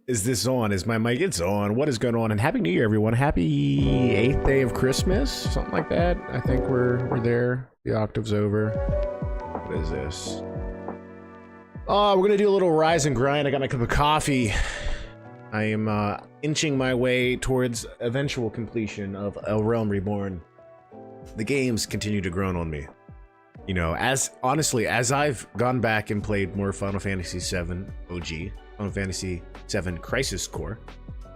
Is this on? Is my mic? It's on. What is going on? And Happy New Year, everyone. Happy 8th day of Christmas? Something like that. I think we're there. The octave's over. What is this? Oh, we're gonna do a little rise and grind. I got my cup of coffee. I am inching my way towards eventual completion of Realm Reborn. The games continue to groan on me. You know, honestly, as I've gone back and played more Final Fantasy VII OG, Final Fantasy VII Crisis Core,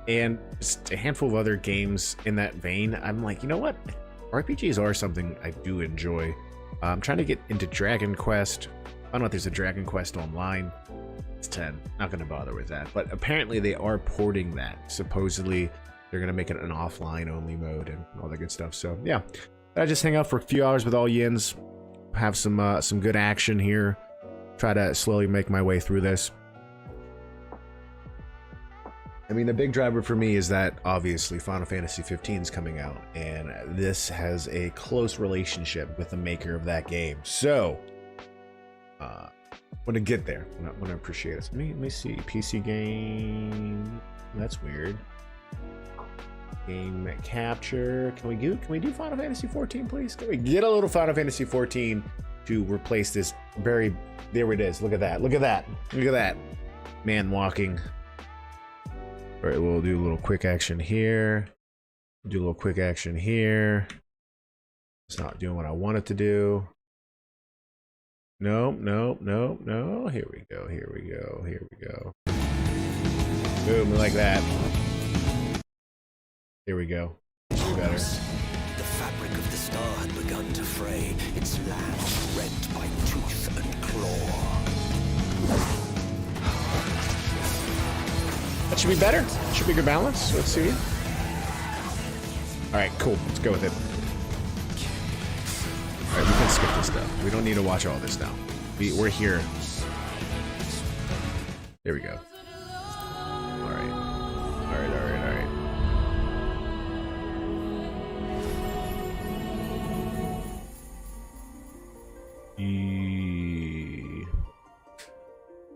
and just a handful of other games in that vein, I'm like, you know what? RPGs are something I do enjoy. I'm trying to get into Dragon Quest. I don't know if there's a Dragon Quest online. It's 10. Not going to bother with that. But apparently they are porting that. Supposedly they're going to make it an offline only mode and all that good stuff. So yeah, I just hang out for a few hours with all yins, have some good action here, try to slowly make my way through this. I mean, the big driver for me is that obviously Final Fantasy 15 is coming out, and this has a close relationship with the maker of that game. So, want to get there. Want to appreciate it. So let me see. PC game. That's weird. Game capture. Can we do Final Fantasy 14, please? Can we get a little Final Fantasy 14 to replace this very? There it is. Look at that. Look at that. Look at that. Man walking. All right, we'll do a little quick action here. Do a little quick action here. It's not doing what I want it to do. Nope, nope, nope, no. Here we go, here we go, here we go. Boom, like that. Here we go. Better. The fabric of the star had begun to fray, its land rent by tooth and claw. That should be better. Should be good balance. Let's see. All right, cool. Let's go with it. All right, we can skip this stuff. We don't need to watch all this now. We're here. There we go. All right. All right, all right, all right.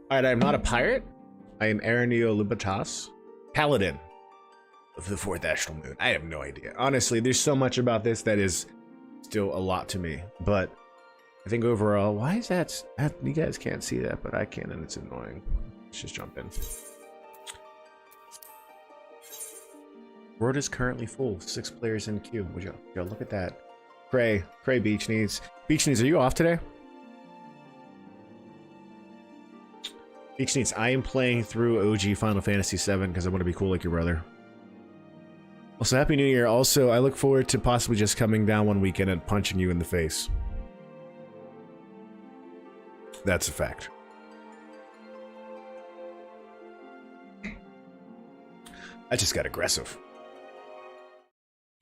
All right, I'm not a pirate. I am Aranio Lubatas, Paladin of the Fourth Astral Moon. I have no idea. Honestly, there's so much about this that is still a lot to me. But I think overall, why is that? You guys can't see that, but I can, and it's annoying. Let's just jump in. World is currently full. 6 players in queue. Would you look at that? Cray Beach Needs. Beach Needs, are you off today? Beach Needs, I am playing through OG Final Fantasy VII because I want to be cool like your brother. Also, Happy New Year. Also, I look forward to possibly just coming down one weekend and punching you in the face. That's a fact. I just got aggressive.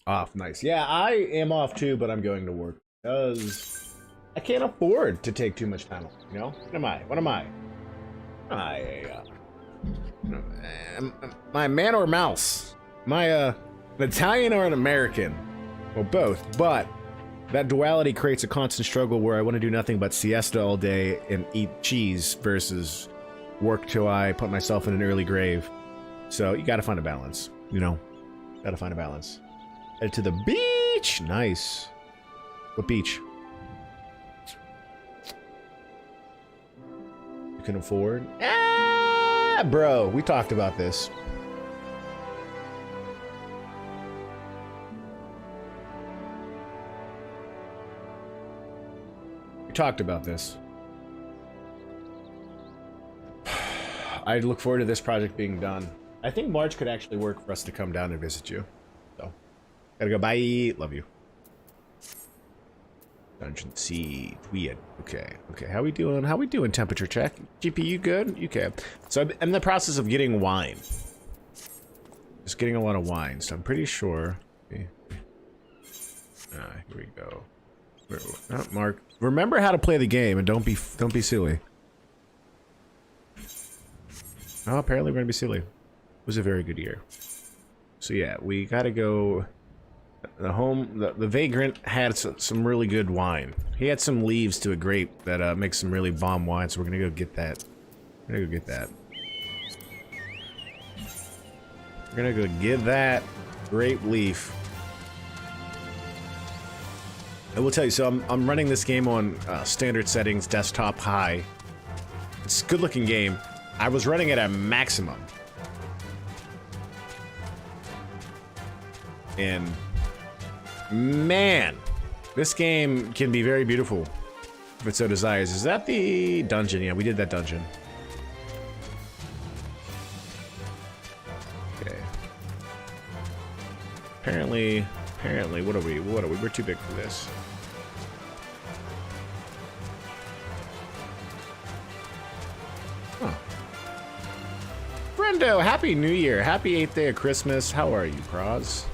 Off, nice. Yeah, I am off too, but I'm going to work because I can't afford to take too much time off, you know? What am I? What am I? My man or mouse? My an Italian or an American? Well, both, but that duality creates a constant struggle where I want to do nothing but siesta all day and eat cheese versus work till I put myself in an early grave. So you gotta find a balance, you know? Gotta find a balance. Head to the beach! Nice. What beach? Can afford. Bro, we talked about this. We talked about this. I look forward to this project being done. I think March could actually work for us to come down and visit you. So, gotta go. Bye. Love you. Dungeon Siege. Weird. Okay. Okay. How we doing? How we doing? Temperature check. GPU good? Okay. So I'm in the process of getting wine. Just getting a lot of wine. So I'm pretty sure. Okay. Here we go. Mark, remember how to play the game and don't be silly. Oh, apparently we're gonna be silly. It was a very good year. So yeah, we gotta go. The Vagrant had some really good wine. He had some leaves to a grape that makes some really bomb wine, so we're gonna go get that. We're gonna go get that. We're gonna go give that grape leaf. I will tell you, so I'm running this game on standard settings, desktop high. It's a good looking game. I was running it at maximum. And man, this game can be very beautiful if it so desires. Is that the dungeon? Yeah, we did that dungeon. Okay. Apparently, what are we? We're too big for this. Huh. Brendo, Happy New Year. Happy 8th day of Christmas. How are you, Praz?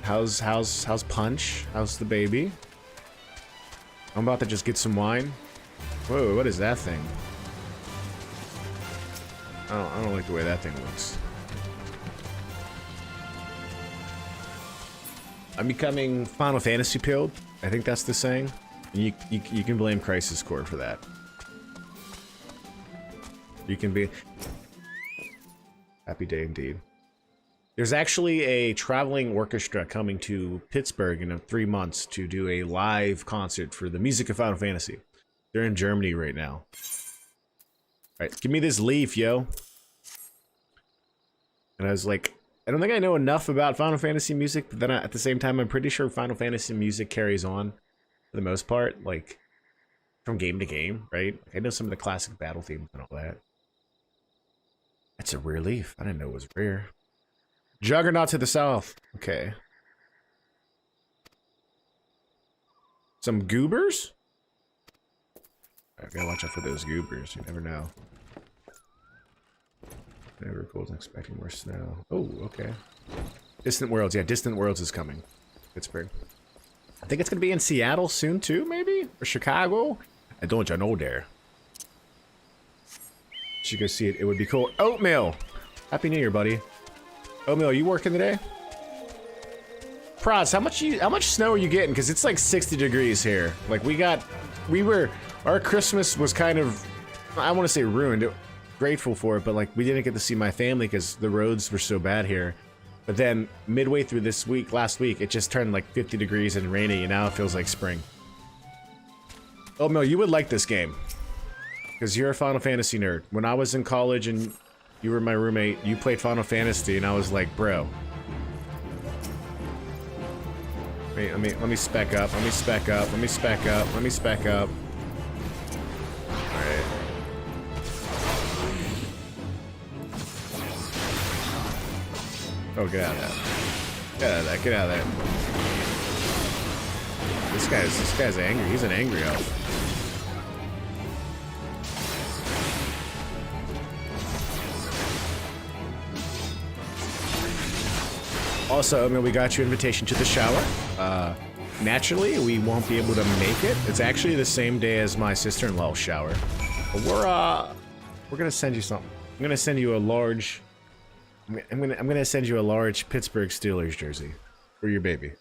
How's Punch? How's the baby? I'm about to just get some wine. Whoa, what is that thing? I don't like the way that thing looks. I'm becoming Final Fantasy pilled. I think that's the saying. You can blame Crisis Core for that. You can be... Happy day indeed. There's actually a traveling orchestra coming to Pittsburgh in 3 months to do a live concert for the music of Final Fantasy. They're in Germany right now. Alright, give me this leaf, yo. And I was like, I don't think I know enough about Final Fantasy music, but then at the same time, I'm pretty sure Final Fantasy music carries on for the most part, like, from game to game, right? I know some of the classic battle themes and all that. That's a rare leaf. I didn't know it was rare. Juggernaut to the south. Okay. Some goobers? I gotta watch out for those goobers. You never know. Never cold, expecting more snow. Oh, okay. Distant Worlds. Yeah, Distant Worlds is coming. Pittsburgh. I think it's gonna be in Seattle soon too, maybe? Or Chicago? I don't know there. Should go see it. It would be cool. Oatmeal! Happy New Year, buddy. Oatmeal, are you working today? Praz, how much snow are you getting? Because it's like 60 degrees here. Like our Christmas was kind of, I want to say ruined. Grateful for it, but like we didn't get to see my family because the roads were so bad here. But then midway through last week, it just turned like 50 degrees and rainy, and now it feels like spring. Oatmeal, you would like this game. Because you're a Final Fantasy nerd. When I was in college and you were my roommate, you played Final Fantasy, and I was like, bro. Wait, let me spec up. Let me spec up. Let me spec up. Let me spec up. Alright. Oh, get out of that. Get out of that. Get out of that. This guy's angry. He's an angry elf. Also, I mean, we got you an invitation to the shower. Naturally, we won't be able to make it. It's actually the same day as my sister-in-law's shower. But we're gonna send you something. I'm gonna send you a large. I'm gonna send you a large Pittsburgh Steelers jersey for your baby.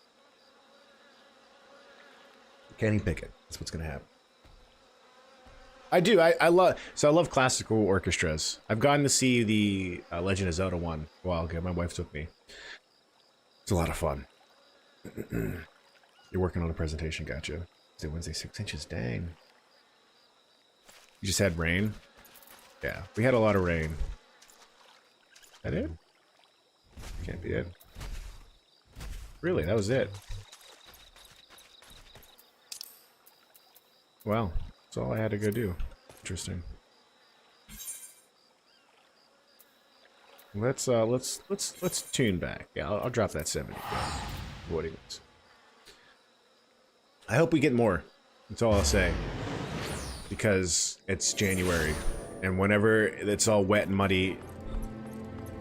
Kenny Pickett. That's what's gonna happen. I do. I love classical orchestras. I've gotten to see the Legend of Zelda one a while ago. My wife took me. It's a lot of fun. You're working on a presentation, gotcha. Is it Wednesday, 6 inches? Dang. You just had rain? Yeah, we had a lot of rain. Is that it? Can't be it. Really, that was it. Wow, that's all I had to go do. Interesting. Let's tune back. Yeah, I'll drop that 70. What it is. I hope we get more. That's all I'll say. Because it's January, and whenever it's all wet and muddy,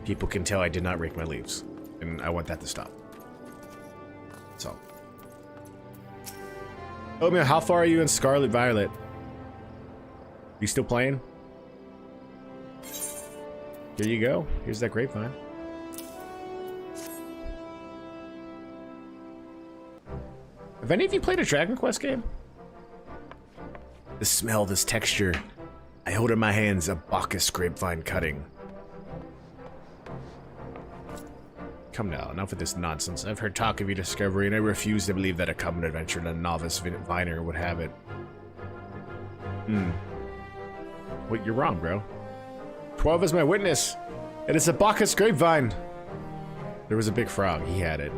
people can tell I did not rake my leaves, and I want that to stop. That's all. Oh man, how far are you in Scarlet Violet? You still playing? Here you go. Here's that grapevine. Have any of you played a Dragon Quest game? This smell, this texture. I hold in my hands a Bacchus grapevine cutting. Come now, enough of this nonsense. I've heard talk of your discovery, and I refuse to believe that a common adventurer and a novice viner would have it. Wait, you're wrong, bro. 12 is my witness. It is a Bacchus grapevine. There was a big frog. He had it.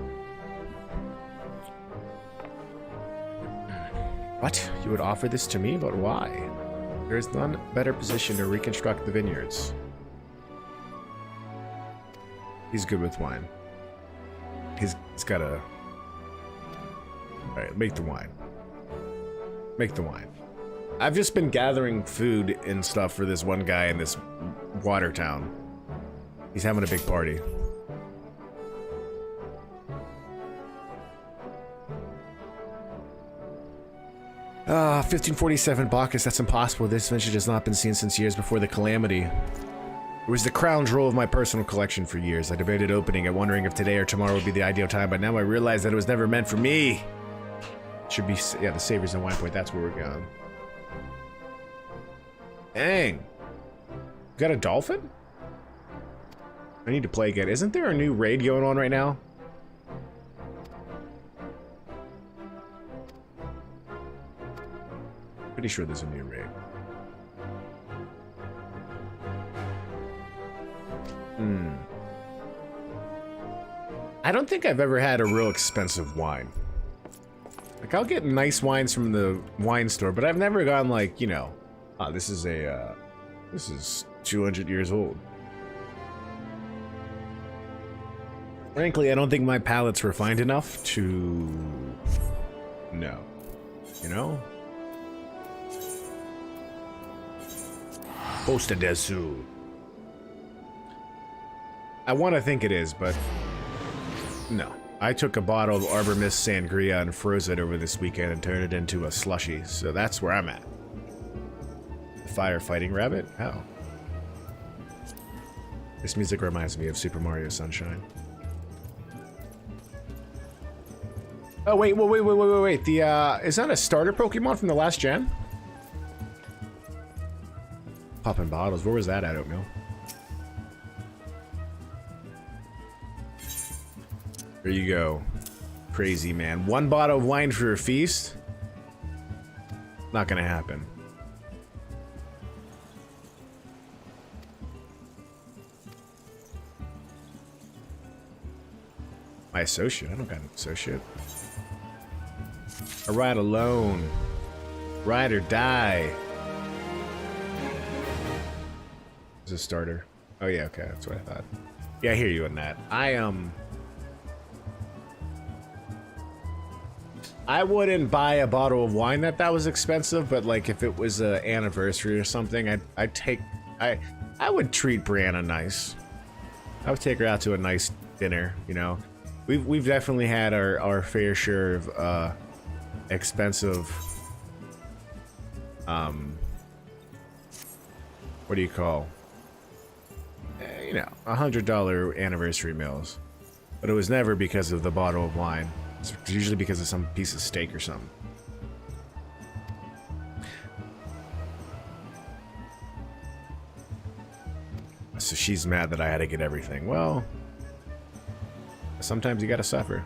What? You would offer this to me? But why? There is none better positioned to reconstruct the vineyards. He's good with wine. He's got a... Alright, make the wine. Make the wine. I've just been gathering food and stuff for this one guy in this water town. He's having a big party. Ah, 1547 Bacchus, that's impossible. This vintage has not been seen since years before the calamity. It was the crown jewel of my personal collection for years. I debated opening it, wondering if today or tomorrow would be the ideal time, but now I realize that it was never meant for me. Should be, yeah, the Saviors and Wine Point, that's where we're going. Dang. Got a dolphin? I need to play again. Isn't there a new raid going on right now? Pretty sure there's a new raid. I don't think I've ever had a real expensive wine. Like, I'll get nice wines from the wine store, but I've never gone like, you know, oh, this is 200 years old. Frankly, I don't think my palate's refined enough to know, you know? Costa del Sur. I want to think it is, but no. I took a bottle of Arbor Mist Sangria and froze it over this weekend and turned it into a slushy, so that's where I'm at. The firefighting rabbit? How? This music reminds me of Super Mario Sunshine. Oh, wait. The, is that a starter Pokemon from the last gen? Popping bottles. Where was that at, Oatmeal? There you go. Crazy, man. One bottle of wine for a feast? Not gonna happen. My associate? I don't got an associate. I ride alone. Ride or die. It's a starter. Oh yeah, okay, that's what I thought. Yeah, I hear you on that. I wouldn't buy a bottle of wine that was expensive, but like if it was an anniversary or something, I would treat Brianna nice. I would take her out to a nice dinner, you know. We've definitely had our fair share of expensive what do you call, you know, $100 anniversary meals, but it was never because of the bottle of wine. It's usually because of some piece of steak or something. So she's mad that I had to get everything. Well, sometimes you gotta suffer.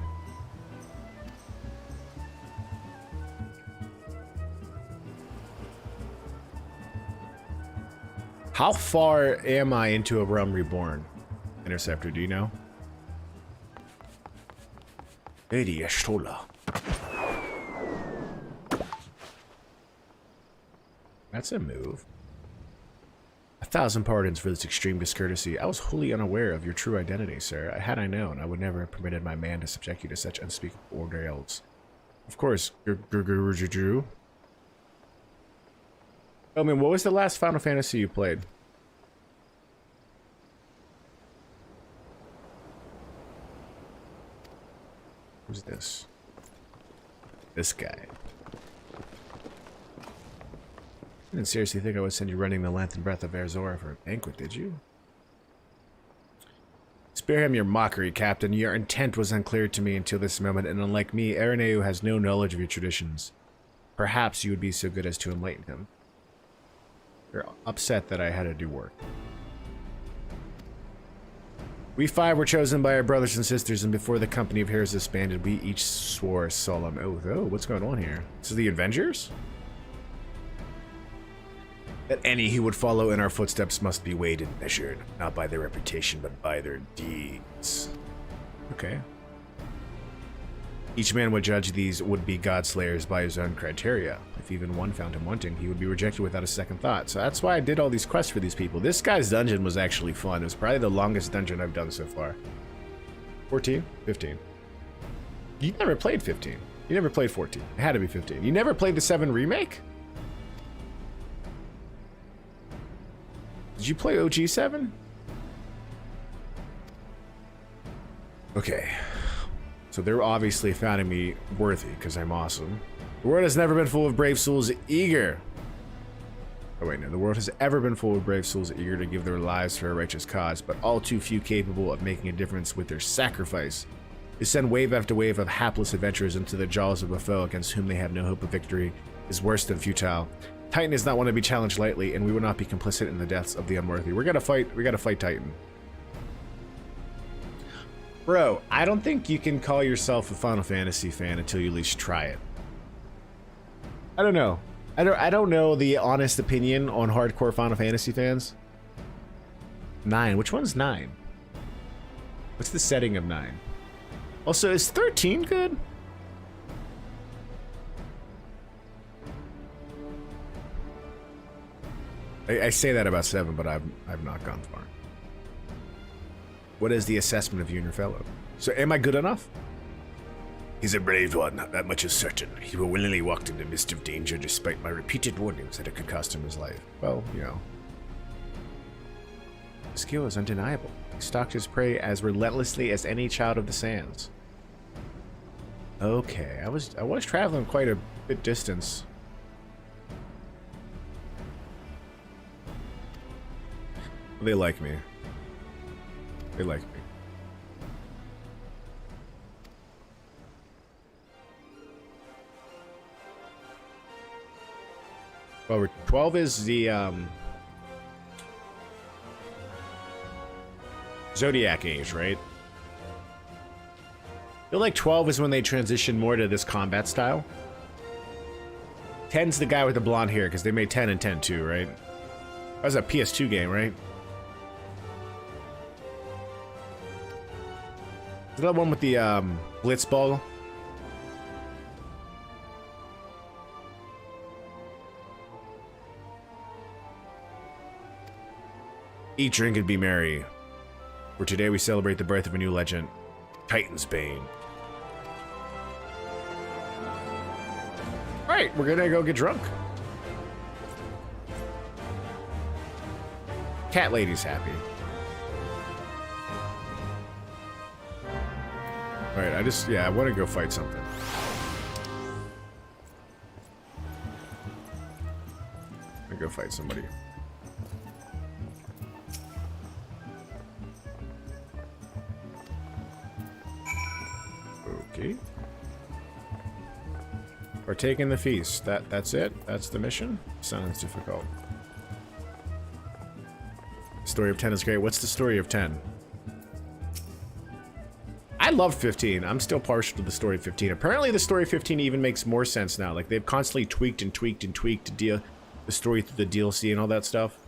How far am I into a Realm Reborn? Interceptor, do you know? Lady Ashtola. That's a move. 1,000 pardons for this extreme discourtesy. I was wholly unaware of your true identity, sir. Had I known, I would never have permitted my man to subject you to such unspeakable ordeals. Of course, Drew. I mean, what was the last Final Fantasy you played? Who's this? This guy. You didn't seriously think I would send you running the length and breadth of Arizora for a banquet, did you? Spare him your mockery, Captain. Your intent was unclear to me until this moment, and unlike me, Araneu has no knowledge of your traditions. Perhaps you would be so good as to enlighten him. They're upset that I had to do work. We five were chosen by our brothers and sisters, and before the company of heroes disbanded, we each swore a solemn oath. Oh, what's going on here? This is the Avengers? That any who would follow in our footsteps must be weighed and measured, not by their reputation, but by their deeds. Okay. Each man would judge these would-be God-slayers by his own criteria. If even one found him wanting, he would be rejected without a second thought. So that's why I did all these quests for these people. This guy's dungeon was actually fun. It was probably the longest dungeon I've done so far. 14? 15. You never played 15. You never played 14. It had to be 15. You never played the 7 remake? Did you play OG 7? Okay. So they're obviously finding me worthy because I'm awesome. The world has never been full of brave souls eager. Oh wait, no. The world has ever been full of brave souls eager to give their lives for a righteous cause, but all too few capable of making a difference with their sacrifice. To send wave after wave of hapless adventurers into the jaws of a foe against whom they have no hope of victory is worse than futile. Titan is not one to be challenged lightly, and we will not be complicit in the deaths of the unworthy. We gotta fight Titan. Bro, I don't think you can call yourself a Final Fantasy fan until you at least try it. I don't know. I don't know the honest opinion on hardcore Final Fantasy fans. 9. Which one's 9? What's the setting of 9? Also, is 13 good? I say that about 7, but I've not gone far. What is the assessment of you and your fellow? So am I good enough? He's a brave one, that much is certain. He will willingly walk in the midst of danger despite my repeated warnings that it could cost him his life. Well, you know. His skill is undeniable. He stalked his prey as relentlessly as any child of the sands. Okay, I was traveling quite a bit distance. They like me. They like me. Well, 12 is the Zodiac Age, right? I feel like 12 is when they transition more to this combat style. 10's the guy with the blonde hair, because they made 10 and 10 too, right? That was a PS2 game, right? Is that one with the Blitzball? Eat, drink, and be merry. For today we celebrate the birth of a new legend, Titan's Bane. Alright, we're gonna go get drunk. Cat lady's happy. Alright, I want to go fight something. I'm gonna go fight somebody. Okay. Partake in the feast. That's it? That's the mission? Sounds difficult. Story of 10 is great. What's the story of 10? I love 15. I'm still partial to the story of 15. Apparently the story of 15 even makes more sense now. Like, they've constantly tweaked and tweaked and tweaked to deal the story through the DLC and all that stuff.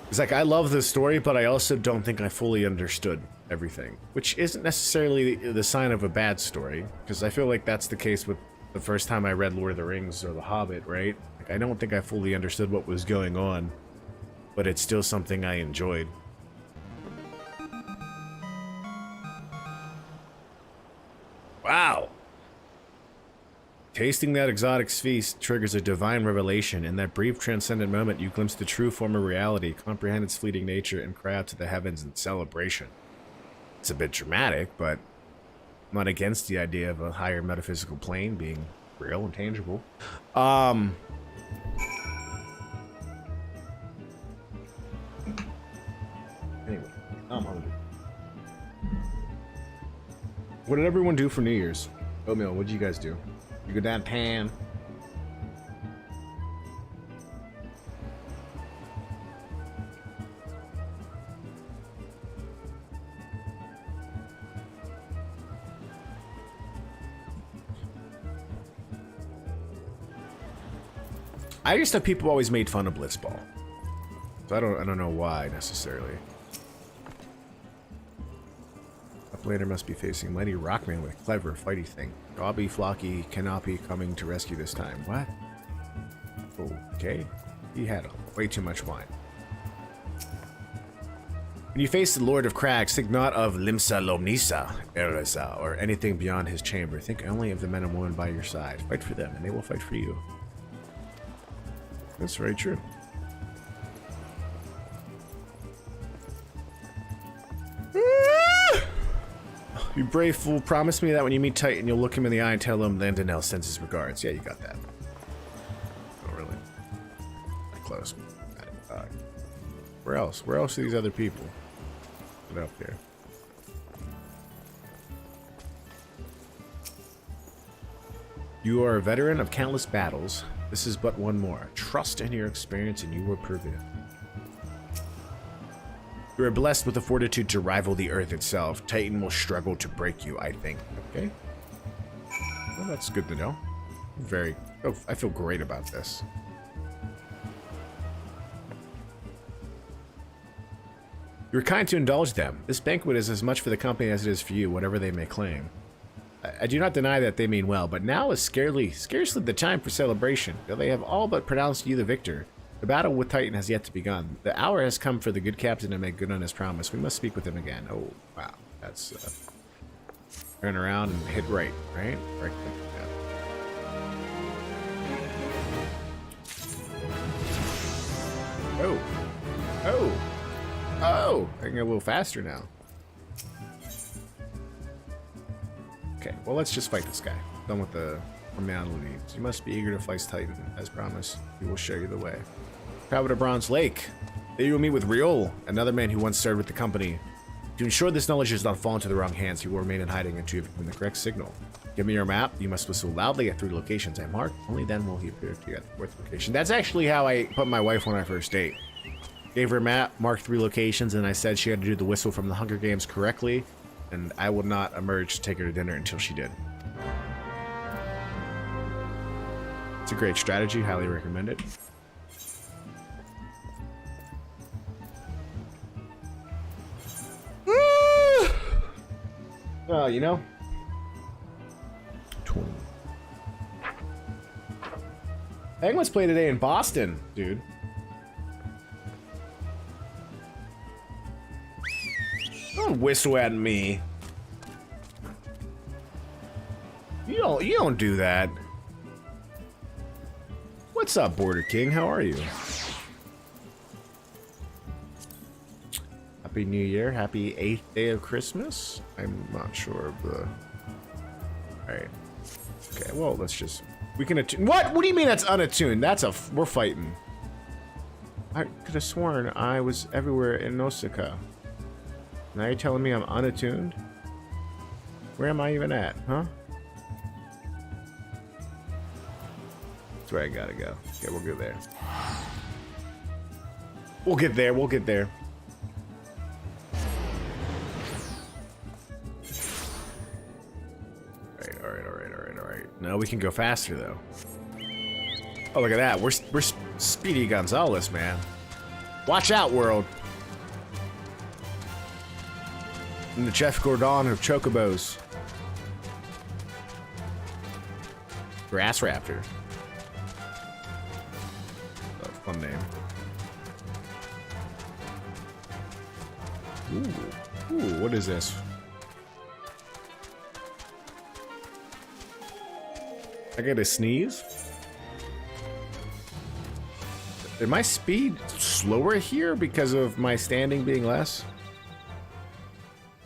It's like, I love the story, but I also don't think I fully understood everything. Which isn't necessarily the sign of a bad story, because I feel like that's the case with the first time I read Lord of the Rings or The Hobbit, right? Like, I don't think I fully understood what was going on, but it's still something I enjoyed. Wow! Tasting that exotic feast triggers a divine revelation. In that brief transcendent moment, you glimpse the true form of reality, comprehend its fleeting nature, and cry out to the heavens in celebration. It's a bit dramatic, but I'm not against the idea of a higher metaphysical plane being real and tangible. Anyway, I'm hungry. What did everyone do for New Year's? Oatmeal, what did you guys do? You go downtown. I just know people always made fun of Blitzball. So I don't know why necessarily. Uplander must be facing mighty Rockman with a clever fighty thing. Gobby Flocky cannot be coming to rescue this time. What? Okay. He had way too much wine. When you face the Lord of Crags, think not of Limsa Lomnisa, Ereza, or anything beyond his chamber. Think only of the men and women by your side. Fight for them, and they will fight for you. That's very true. You brave fool, promise me that when you meet Titan, you'll look him in the eye and tell him Landonell sends his regards. Yeah, you got that. Oh, really? Not close. Where else? Where else are these other people? Get up here. You are a veteran of countless battles. This is but one more. Trust in your experience and you will prove it. You are blessed with the fortitude to rival the earth itself. Titan will struggle to break you, I think. Okay. Well, that's good to know. Oh, I feel great about this. You're kind to indulge them. This banquet is as much for the company as it is for you, whatever they may claim. I do not deny that they mean well, but now is scarcely the time for celebration. They have all but pronounced you the victor. The battle with Titan has yet to begun. The hour has come for the good captain to make good on his promise. We must speak with him again. Oh, wow. That's, turn around and hit right, right? Right click, yeah. Oh. Oh. Oh! I can go a little faster now. Okay, well, let's just fight this guy. Done with the formalities. You must be eager to fight Titan. As promised, he will show you the way. Travel to Bronze Lake. There you will meet with Riol, another man who once served with the company. To ensure this knowledge does not fall into the wrong hands, he will remain in hiding until you have given the correct signal. Give me your map. You must whistle loudly at 3 locations I mark. Only then will he appear to you at the 4th location. That's actually how I put my wife on our first date. Gave her a map, marked 3 locations, and I said she had to do the whistle from the Hunger Games correctly, and I would not emerge to take her to dinner until she did. It's a great strategy. Highly recommend it. Oh, you know? 20. Penguins play today in Boston, dude. Don't whistle at me. You don't do that. What's up, Border King? How are you? Happy New Year. Happy 8th day of Christmas. I'm not sure of the... Alright. Okay, well, let's just... We can attune... What? What do you mean that's unattuned? That's a... We're fighting. I could have sworn I was everywhere in Osaka. Now you're telling me I'm unattuned? Where am I even at, huh? That's where I gotta go. Okay, we'll go there. We'll get there, we'll get there. Alright. No, we can go faster, though. Oh, look at that. We're Speedy Gonzalez, man. Watch out, world. And the Jeff Gordon of Chocobos. Grass Raptor. Oh, fun name. Ooh, what is this? I gotta sneeze? Is my speed slower here because of my standing being less?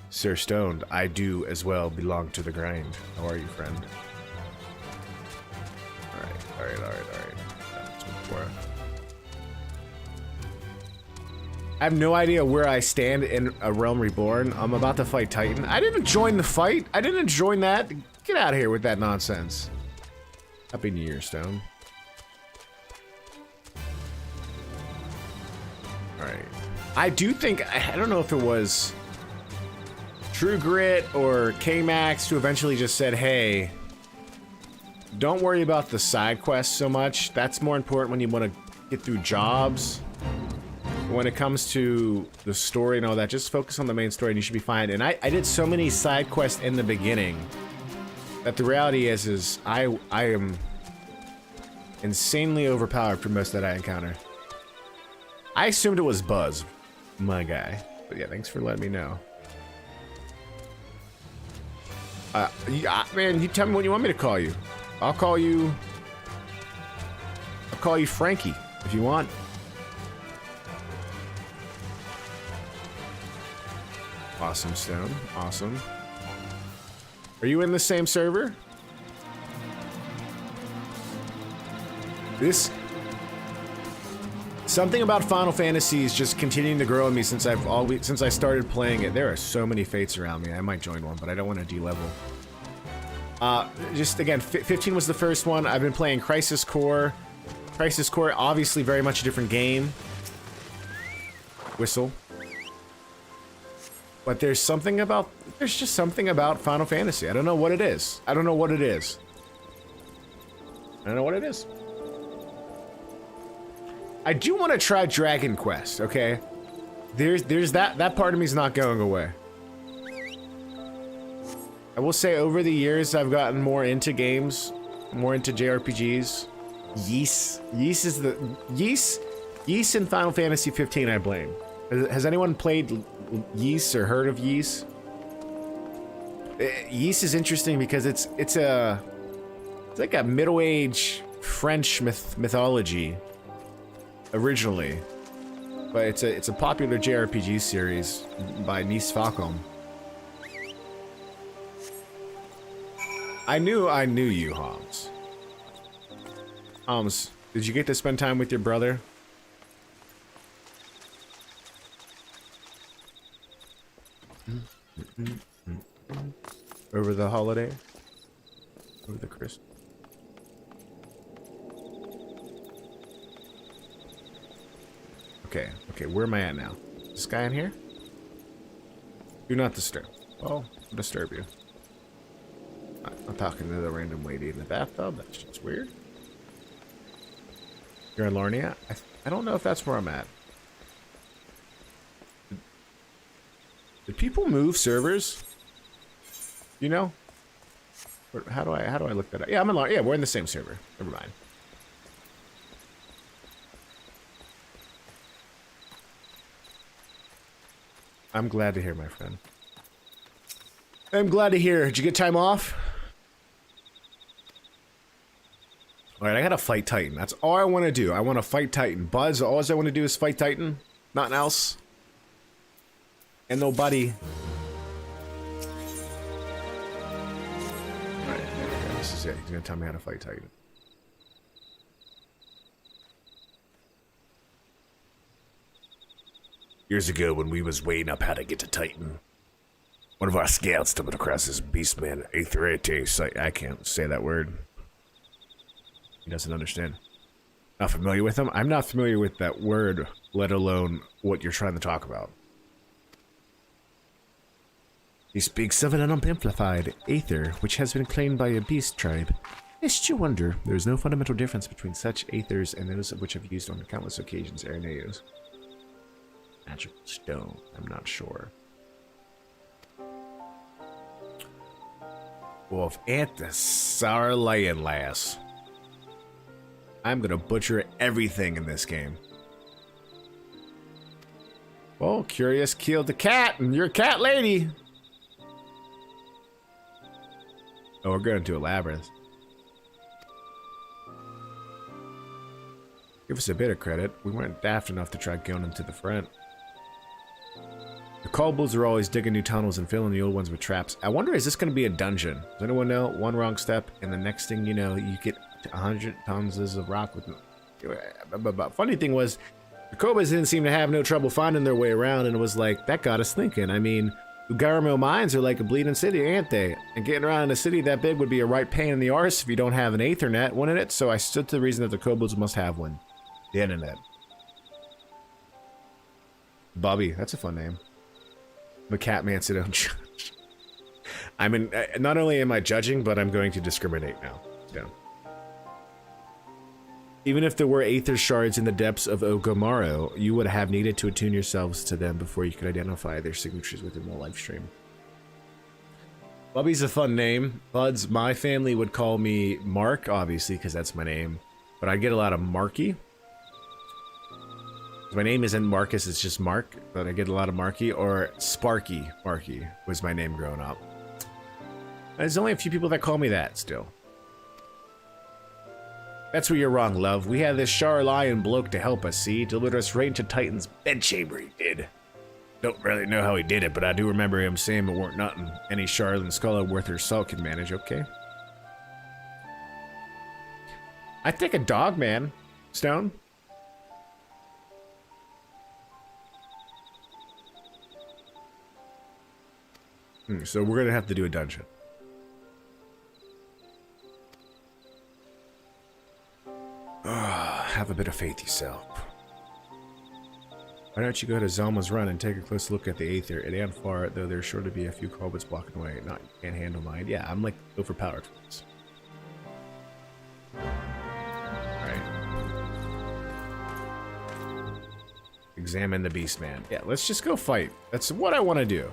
Sir Stoned, I do as well belong to the grind. How are you, friend? Alright. That's before. I have no idea where I stand in A Realm Reborn. I'm about to fight Titan. I didn't join the fight. I didn't join that. Get out of here with that nonsense. Happy New Year, Stone. Alright. I do think, I don't know if it was True Grit or K-Max who eventually just said, hey, don't worry about the side quests so much. That's more important when you want to get through jobs. When it comes to the story and all that, just focus on the main story and you should be fine. And I did so many side quests in the beginning that the reality is I am insanely overpowered for most that I encounter. I assumed it was Buzz, my guy. But yeah, thanks for letting me know. Man, you tell me what you want me to call you. I'll call you Frankie if you want. Awesome, Stone. Awesome. Are you in the same server? Something about Final Fantasy is just continuing to grow in me since I started playing it. There are so many fates around me. I might join one, but I don't want to de-level. Just again, 15 was the first one. I've been playing Crisis Core. Crisis Core, obviously very much a different game. Whistle. But there's just something about Final Fantasy. I don't know what it is. I don't know what it is. I do want to try Dragon Quest, okay? There's that part of me is not going away. I will say over the years I've gotten more into games, more into JRPGs. Yeast in Final Fantasy 15 I blame. Has anyone played Yeast or heard of Yeast? Yeast is interesting because it's like a middle-age French mythology originally, but it's a popular JRPG series by Nice Falcom. I knew you, Holmes. Holmes, did you get to spend time with your brother? Over the holiday? Over the Christmas? Okay, where am I at now? This guy in here? Do not disturb. Oh, I'll disturb you. I'm talking to the random lady in the bathtub. That's just weird. You're in Larnia? I don't know if that's where I'm at. Did people move servers? You know? How do I look that up? Yeah, I'm in Larnia. Yeah, we're in the same server. Never mind. I'm glad to hear, my friend. I'm glad to hear. Did you get time off? Alright, I gotta fight Titan. That's all I want to do. I want to fight Titan. Buzz, all I want to do is fight Titan. Nothing else. And nobody. Alright, this is it. He's gonna tell me how to fight Titan. Years ago, when we was weighing up how to get to Titan, one of our scouts stumbled across this beastman, adventurous. I can't say that word. He doesn't understand. Not familiar with him? I'm not familiar with that word, let alone what you're trying to talk about. He speaks of an unamplified aether, which has been claimed by a beast tribe. Lest you wonder, there is no fundamental difference between such aethers and those which have used on countless occasions Areneos. Magical stone, I'm not sure. Wolf, Aunt the sour lion lass. I'm gonna butcher everything in this game. Well, Curious killed the cat, and you're a cat lady. Oh, we're going to a labyrinth. Give us a bit of credit. We weren't daft enough to try going into the front. The kobolds are always digging new tunnels and filling the old ones with traps. I wonder, is this going to be a dungeon? Does anyone know? One wrong step, and the next thing you know, you get 100 tons of rock with them. But funny thing was, the kobolds didn't seem to have no trouble finding their way around, and it was like, that got us thinking. I mean, Ugaramo mines are like a bleeding city, ain't they? And getting around in a city that big would be a right pain in the arse if you don't have an Aethernet, wouldn't it? So I stood to the reason that the kobolds must have one. The internet. Bobby, that's a fun name. I'm a Catman, so don't judge. I mean, not only am I judging, but I'm going to discriminate now. So. Even if there were aether shards in the depths of Ogomaro, you would have needed to attune yourselves to them before you could identify their signatures within the live stream. Bubby's a fun name. Buds, my family would call me Mark, obviously, because that's my name. But I get a lot of Marky. My name isn't Marcus, it's just Mark. But I get a lot of Marky, or Sparky Marky was my name growing up. There's only a few people that call me that still. That's where you're wrong, love. We had this Char Lion bloke to help us, see? Delivered us right into Titan's bedchamber, he did. Don't really know how he did it, but I do remember him saying it weren't nothing any Charlatan scholar worth her salt can manage, okay? I think a dog, man. Stone? So we're gonna have to do a dungeon. Have a bit of faith yourself. Why don't you go to Zelma's Run and take a close look at the Aether? It ain't far, though there's sure to be a few culverts blocking away. Not, you can't handle mine. Yeah, I'm like overpowered for this. Alright. Examine the beast, man. Yeah, let's just go fight. That's what I want to do.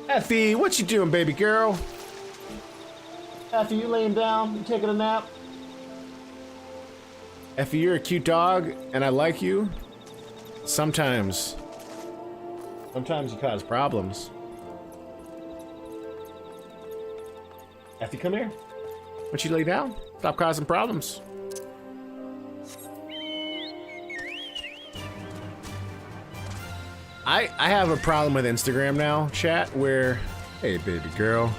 Effie, what you doing, baby girl? Effie, you laying down? You taking a nap? Effie, you're a cute dog, and I like you. Sometimes you cause problems. Effie, come here. Why don't you lay down? Stop causing problems. I have a problem with Instagram now, chat, where, hey, baby girl.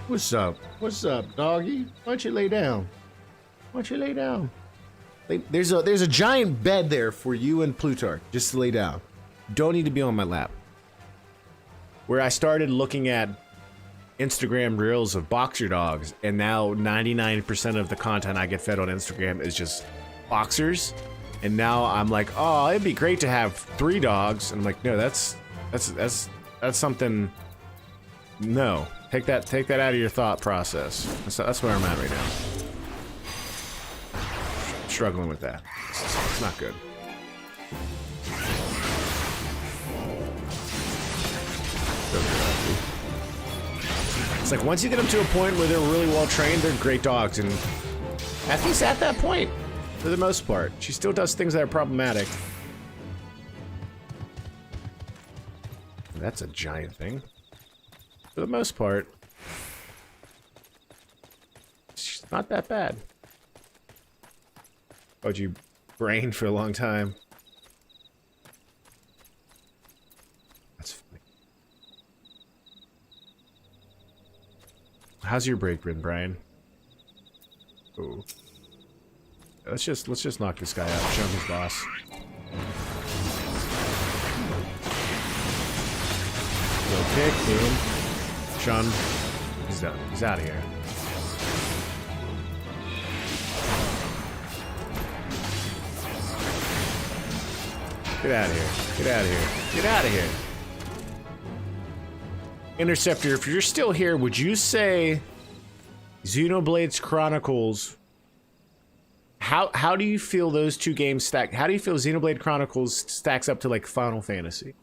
What's up? What's up, doggy? Why don't you lay down? Why don't you lay down? There's a giant bed there for you and Plutarch, just to lay down. Don't need to be on my lap. Where I started looking at Instagram reels of boxer dogs, and now 99% of the content I get fed on Instagram is just boxers. And now I'm like, oh, it'd be great to have 3 dogs. And I'm like, no, that's something. No, take that out of your thought process. That's where I'm at right now. Struggling with that. It's not good. It's like once you get them to a point where they're really well trained, they're great dogs, and Effie's at that point for the most part. She still does things that are problematic. That's a giant thing. For the most part, she's not that bad. Oh, you brained for a long time. That's funny. How's your break been, Brian? Oh. Let's just knock this guy out. Show him his boss. Little kick, boom. Sean, he's done. He's out of here. Get out of here. Get out of here. Get out of here. Interceptor, if you're still here, would you say Xenoblade Chronicles? How do you feel those two games stack? How do you feel Xenoblade Chronicles stacks up to like Final Fantasy?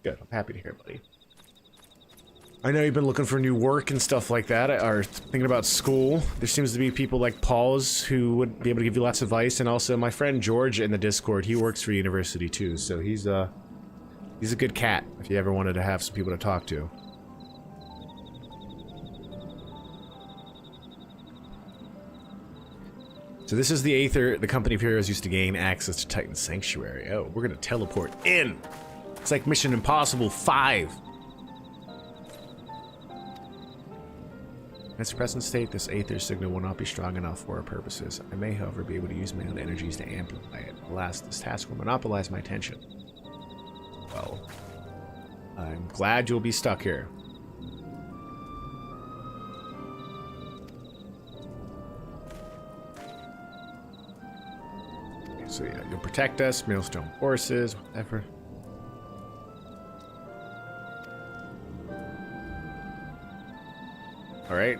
Good. I'm happy to hear it, buddy. I know you've been looking for new work and stuff like that, or thinking about school. There seems to be people like Paul's who would be able to give you lots of advice, and also my friend George in the Discord, he works for university too, so he's a good cat if you ever wanted to have some people to talk to. So this is the Aether the Company of Heroes used to gain access to Titan's Sanctuary. Oh, we're gonna teleport in. It's like Mission Impossible 5. In its present state, this Aether signal will not be strong enough for our purposes. I may, however, be able to use my own energies to amplify it. Alas, this task will monopolize my attention. Well, I'm glad you'll be stuck here. Okay, so yeah, you'll protect us, Maelstrom forces, whatever. All right.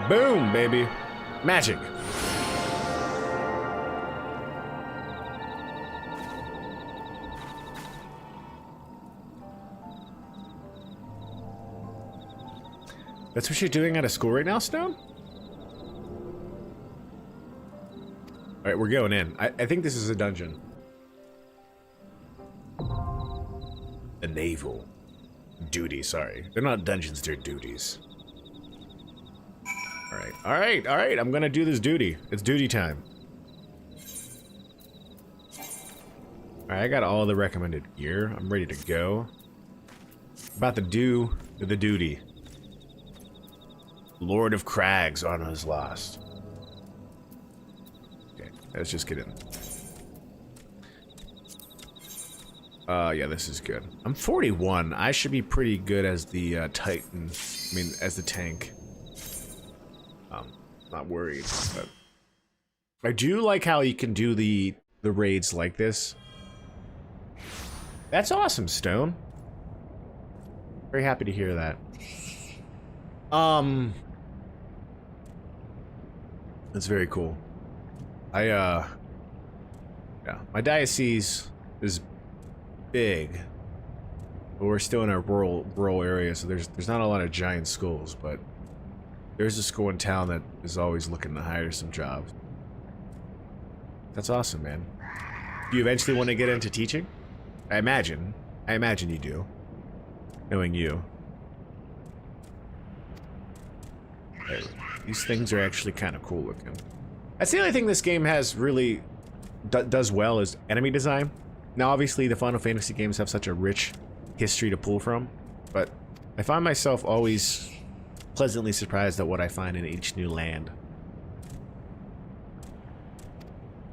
Boom, baby. Magic. That's what you're doing at a school right now, Stone? Alright, we're going in. I think this is a dungeon. A naval. Duty, sorry. They're not dungeons, they're duties. Alright, alright, alright. I'm gonna do this duty. It's duty time. Alright, I got all the recommended gear. I'm ready to go. About to do the duty. Lord of Crags, honor is lost. Okay, let's just get in. Yeah, this is good. I'm 41. I should be pretty good as the Titan. I mean, as the tank. Not worried, but I do like how you can do the raids like this. That's awesome, Stone. Very happy to hear that. That's very cool. Yeah, my diocese is big, but we're still in a rural area, so there's not a lot of giant schools, but there's a school in town that is always looking to hire some jobs. That's awesome, man. Do you eventually want to get into teaching? I imagine you do, knowing you. These things are actually kind of cool looking. That's the only thing this game has really does well is enemy design. Now, obviously, the Final Fantasy games have such a rich history to pull from, but I find myself always pleasantly surprised at what I find in each new land.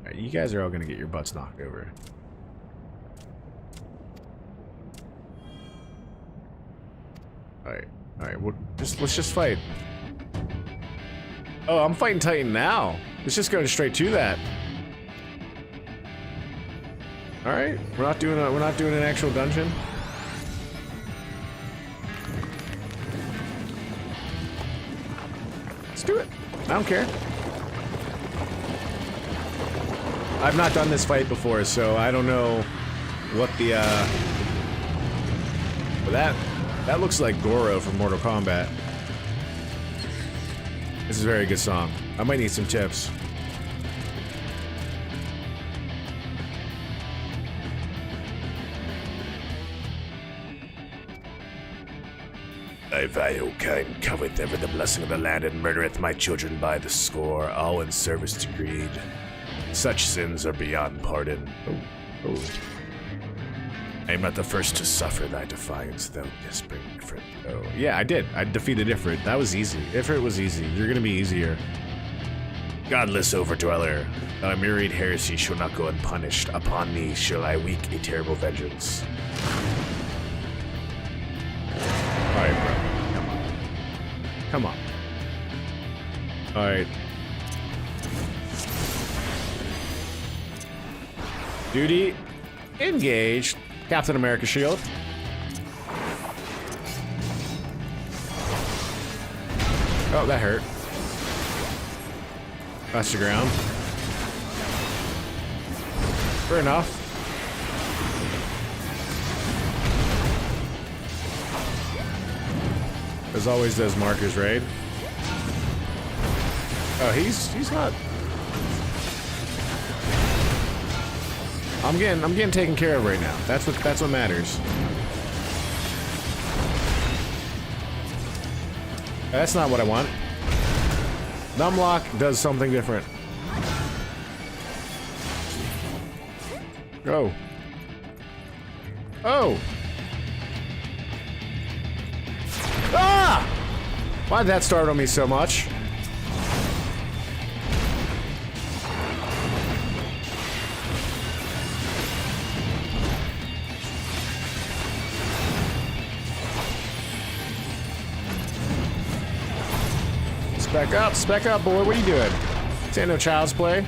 Alright, you guys are all gonna get your butts knocked over. Alright, let's just fight. Oh, I'm fighting Titan now. Let's just go straight to that. All right, we're not doing an actual dungeon. Let's do it. I don't care. I've not done this fight before, so I don't know what the that looks like Goro from Mortal Kombat. This is a very good song. I might need some tips. I, Viokind, covet ever the blessing of the land and murdereth my children by the score, all in service to greed. Such sins are beyond pardon. Oh. I am not the first to suffer thy defiance, thou despering Ifrit. Oh, yeah, I did. I defeated Ifrit. That was easy. Ifrit was easy. You're gonna be easier. Godless overdweller, thy myriad heresy shall not go unpunished. Upon thee shall I wreak a terrible vengeance. Alright, bro. Come on. Alright. Duty engaged. Captain America shield. Oh, that hurt. That's the ground. Fair enough. There's always those markers, right? Oh, he's not. I'm getting taken care of right now. That's what matters. That's not what I want. Numlock does something different. Oh. Oh! Ah! Why'd that startle me so much? Spec up, boy. What are you doing? This ain't no child's play.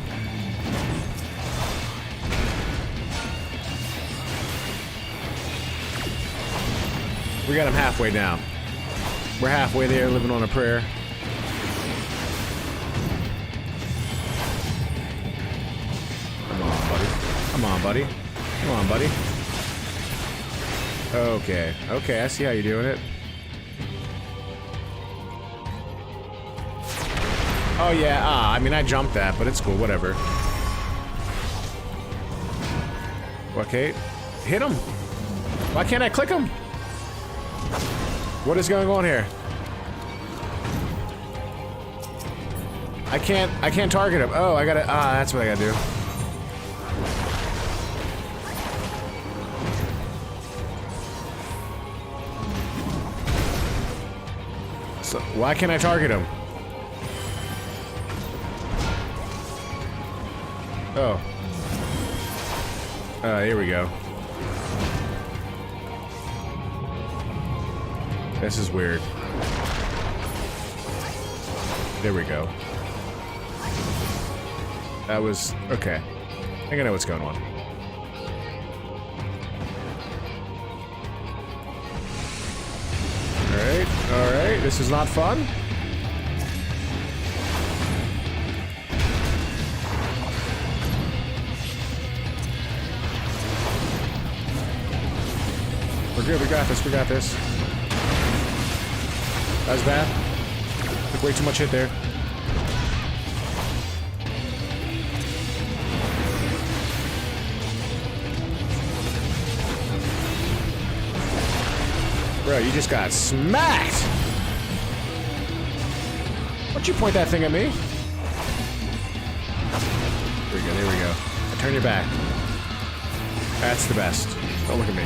We got him halfway down. We're halfway there, living on a prayer. Come on, buddy. Come on, buddy. Okay. Okay, I see how you're doing it. Oh, yeah. I mean, I jumped that, but it's cool. Whatever. Okay. Hit him. Why can't I click him? What is going on here? I can't target him. Oh, I gotta, that's what I gotta do. So, why can't I target him? Oh. Here we go. This is weird. There we go. That was... okay. I think I know what's going on. Alright, alright. This is not fun. We're good, we got this, we got this. That was bad. Took way too much hit there. Bro, you just got smacked! Why'd you point that thing at me? There we go, there we go. Turn your back. That's the best. Don't look at me.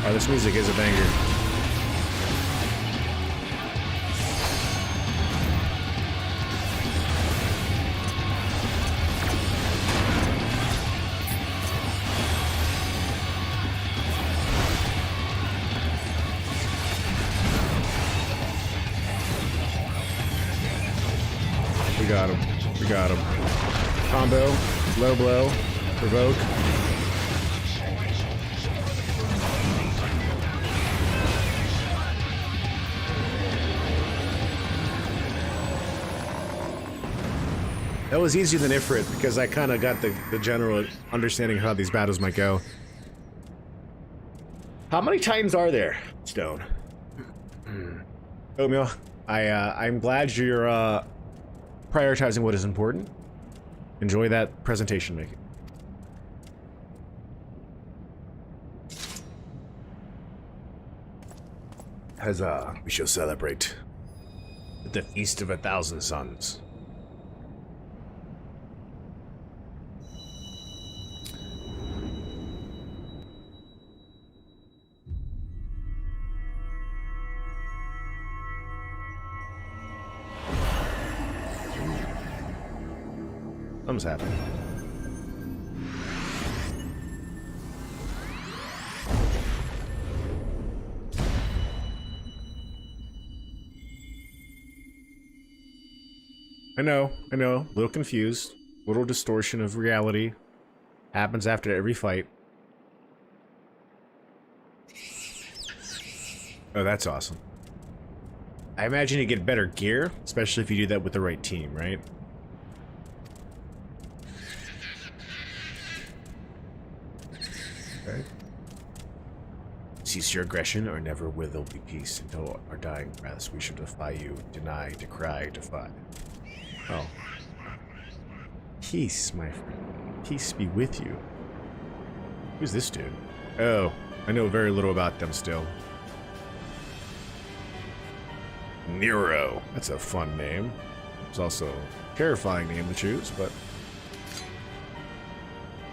Oh, this music is a banger. We got him. We got him. Combo, low blow, provoke. That was easier than Ifrit because I kind of got the general understanding of how these battles might go. How many Titans are there, Stone? Oatmeal, I'm glad you're prioritizing what is important. Enjoy that presentation making. Huzzah, we shall celebrate with the Feast of 1,000 Suns. Something's happening. I know, a little confused, little distortion of reality. Happens after every fight. Oh, that's awesome. I imagine you get better gear, especially if you do that with the right team, right? Okay. Cease your aggression, or never will there be peace until our dying breaths. We shall defy you, deny, decry, defy. Oh. Peace, my friend. Peace be with you. Who's this dude? Oh, I know very little about them still. Nero. That's a fun name. It's also a terrifying name to choose, but...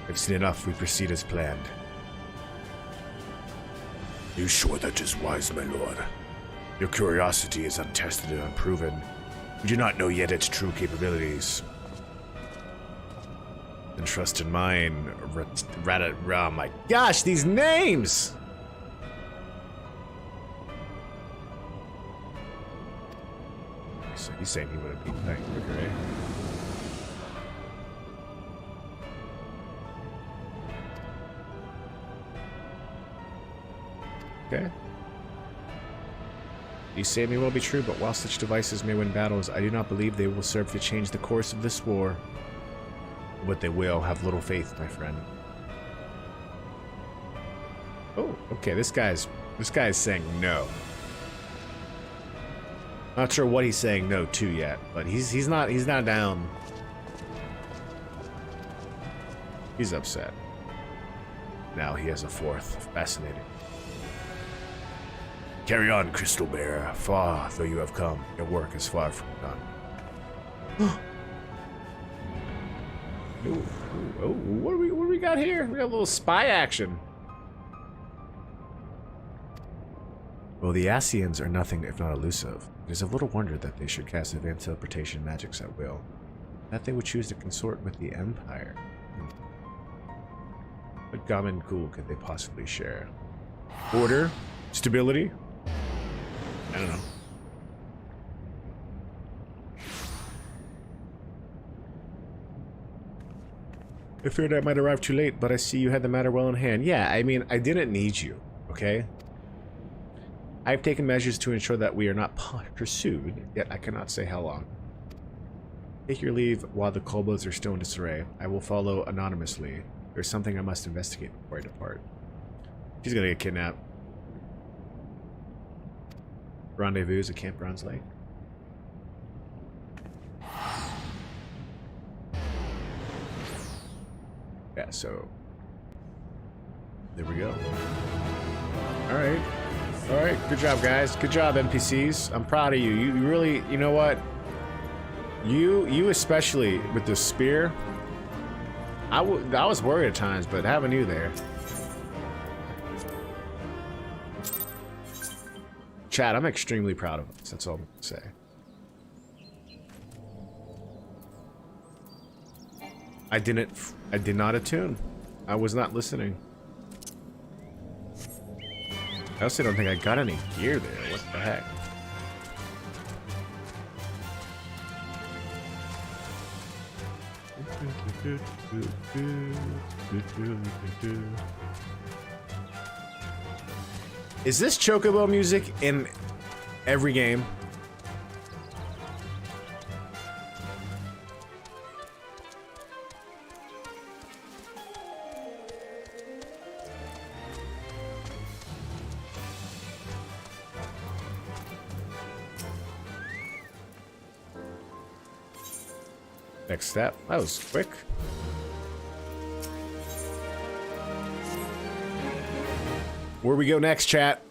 I've seen enough. We proceed as planned. You sure that is wise, my lord? Your curiosity is untested and unproven. We do not know yet its true capabilities. And trust in mine. Oh my gosh, these names! So he's saying he would have beaten that quicker, eh? Okay. You say may well be true, but while such devices may win battles, I do not believe they will serve to change the course of this war. but they will. Have little faith, my friend. Oh, okay. This guy's saying no. Not sure what he's saying no to yet, but he's not down. He's upset. Now he has a fourth. Fascinating. Carry on, Crystal Bearer. Far though you have come, your work is far from done. Oh, what do we got here? We got a little spy action. Well, the Asians are nothing if not elusive. It is of little wonder that they should cast advanced teleportation magics at will. That they would choose to consort with the Empire. What common goal could they possibly share? Order? Stability? I don't know. I feared I might arrive too late, but I see you had the matter well in hand. Yeah, I mean, I didn't need you, okay? I've taken measures to ensure that we are not pursued, yet I cannot say how long. Take your leave while the kobolds are still in disarray. I will follow anonymously. There's something I must investigate before I depart. She's gonna get kidnapped. Rendezvous at Camp Bronze Lake. Yeah, so there we go. Alright. Alright, good job guys. Good job NPCs. I'm proud of you. You really, you know what? You especially with the spear. I was worried at times, but having you there. Chad, I'm extremely proud of us. That's all I'm gonna say. I did not attune. I was not listening. I also don't think I got any gear there. What the heck? Is this chocobo music in every game? Next step. That was quick. Where we go next, chat?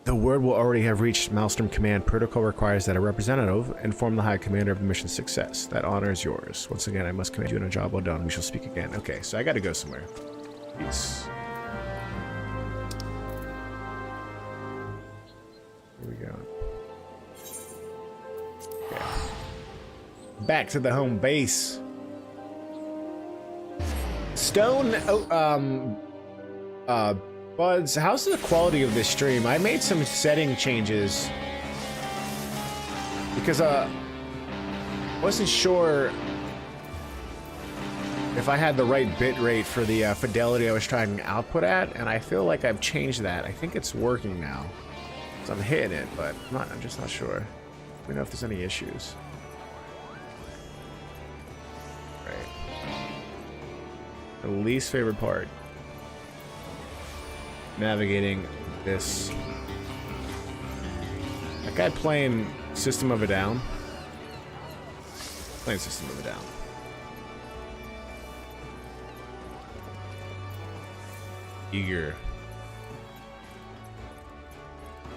The word will already have reached Maelstrom Command. Protocol requires that a representative inform the High Commander of the mission's success. That honor is yours. Once again, I must commend you on a job well done. We shall speak again. Okay, so I gotta go somewhere. Peace. Here we go. Okay. Back to the home base. Stone, Buds, how's the quality of this stream? I made some setting changes because wasn't sure if I had the right bit rate for the fidelity I was trying to output at, and I feel like I've changed that. I think it's working now. So I'm hitting it, but I'm just not sure. I don't know if there's any issues. Right. The least favorite part. Navigating this. That guy playing System of a Down. Playing System of a Down. Eager.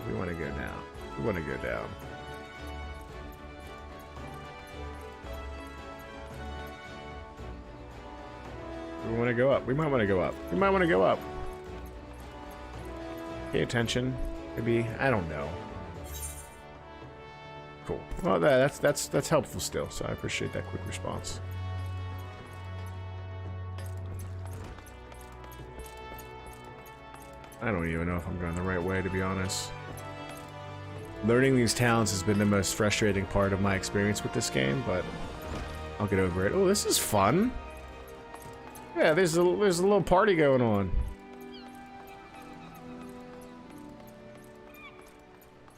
We want to go down. We want to go down. We want to go up. We might want to go up. We might want to go up. Pay attention. Maybe, I don't know. Cool. Well, that's helpful still, so I appreciate that quick response. I don't even know if I'm going the right way, to be honest. Learning these towns has been the most frustrating part of my experience with this game, but I'll get over it. Oh, this is fun. Yeah, there's a little party going on.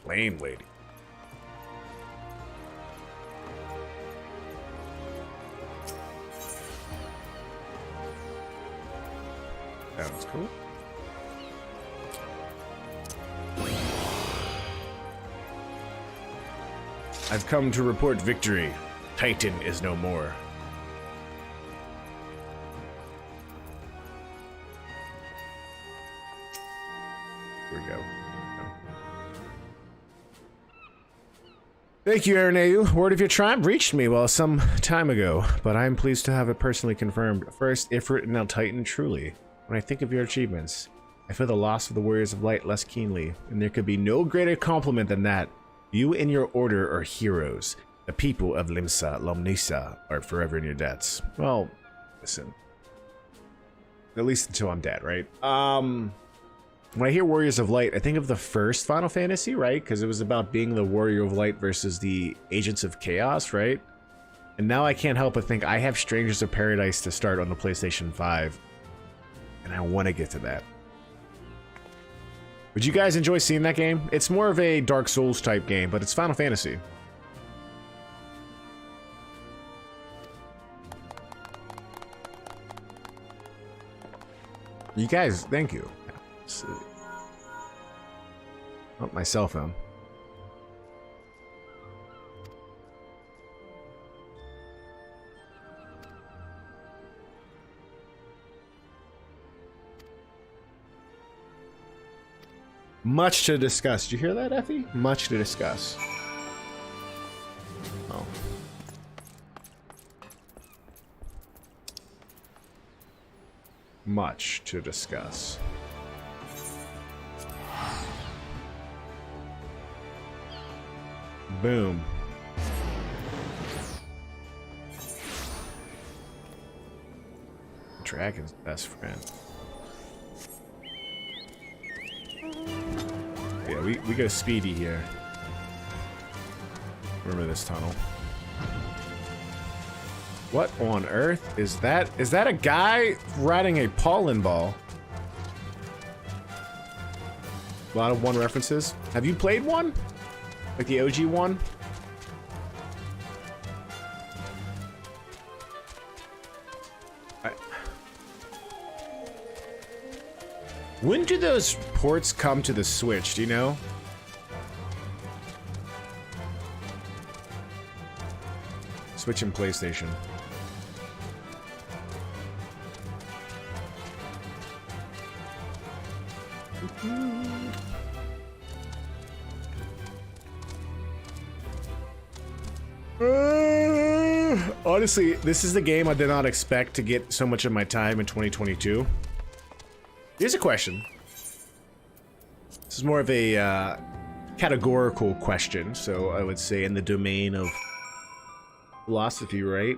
Flame lady. Sounds cool. I've come to report victory. Titan is no more. Here we go. Thank you, Araneu. Word of your triumph reached me some time ago, but I am pleased to have it personally confirmed. First, Ifrit and now Titan, truly. When I think of your achievements, I feel the loss of the Warriors of Light less keenly, and there could be no greater compliment than that. You and your order are heroes. The people of Limsa Lomnisa are forever in your debts. Well, listen. At least until I'm dead, right? When I hear Warriors of Light, I think of the first Final Fantasy, right? Because it was about being the Warrior of Light versus the Agents of Chaos, right? And now I can't help but think I have Strangers of Paradise to start on the PlayStation 5. And I want to get to that. Would you guys enjoy seeing that game? It's more of a Dark Souls type game, but it's Final Fantasy. You guys, thank you. Oh, my cell phone. Much to discuss. Did you hear that, Effie? Much to discuss. Oh. Much to discuss. Boom. Dragon's best friend. Yeah, we go speedy here. Remember this tunnel. What on earth is that? Is that a guy riding a pollen ball? A lot of one references. Have you played one? Like the OG one? When do those ports come to the Switch, do you know? Switch and PlayStation. Honestly, this is the game I did not expect to get so much of my time in 2022. Here's a question. This is more of a categorical question, so I would say in the domain of philosophy, right?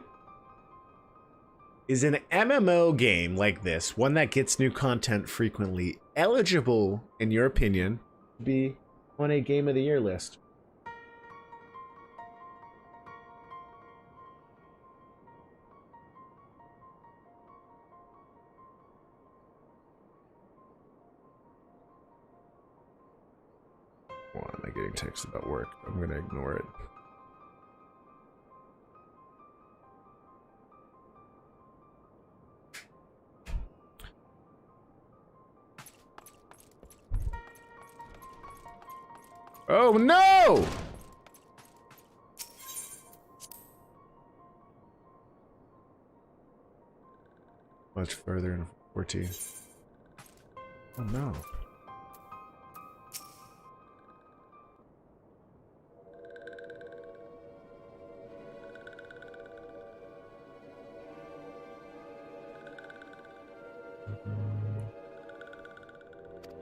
Is an MMO game like this, one that gets new content frequently, eligible, in your opinion, to be on a Game of the Year list? Why am I getting text about work? I'm gonna ignore it. Oh no! Much further in 14. Oh no.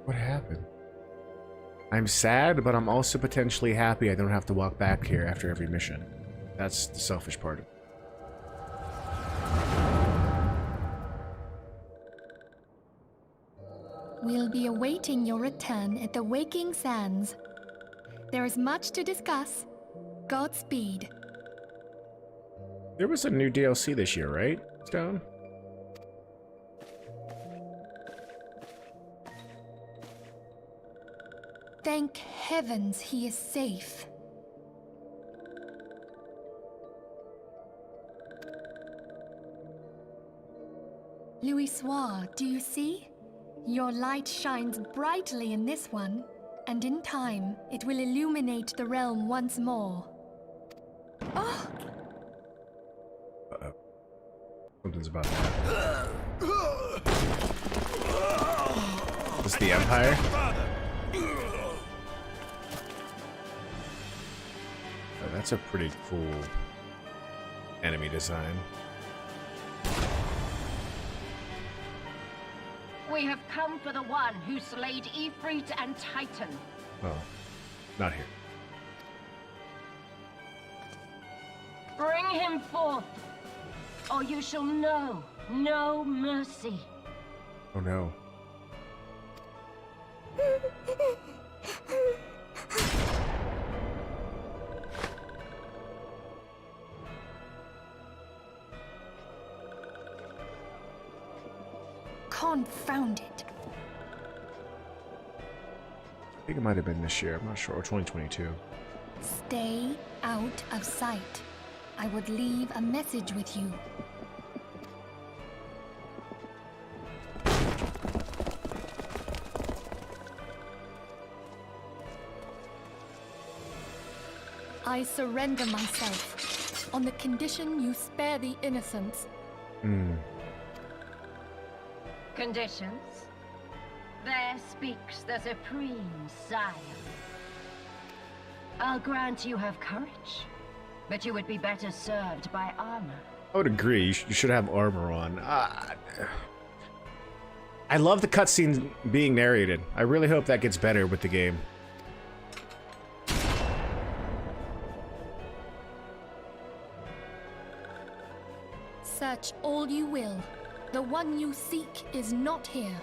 What happened? I'm sad, but I'm also potentially happy I don't have to walk back here after every mission. That's the selfish part of it. We'll be awaiting your return at the Waking Sands. There is much to discuss. Godspeed. There was a new DLC this year, right, Stone? Thank heavens he is safe. Louis Soir, do you see? Your light shines brightly in this one, and in time, it will illuminate the realm once more. Oh! Uh-oh. Something's about that. Is this the Empire? Oh, that's a pretty cool enemy design. We have come for the one who slayed Ifrit and Titan. Oh, not here. Bring him forth, or you shall know no mercy. Oh no. Confound it. I think it might have been this year, I'm not sure, or 2022. Stay out of sight. I would leave a message with you. I surrender myself on the condition you spare the innocents. Conditions? There speaks the Supreme Sire. I'll grant you have courage, but you would be better served by armor. I would agree, you should have armor on. I love the cutscenes being narrated. I really hope that gets better with the game. Search all you will. The one you seek is not here.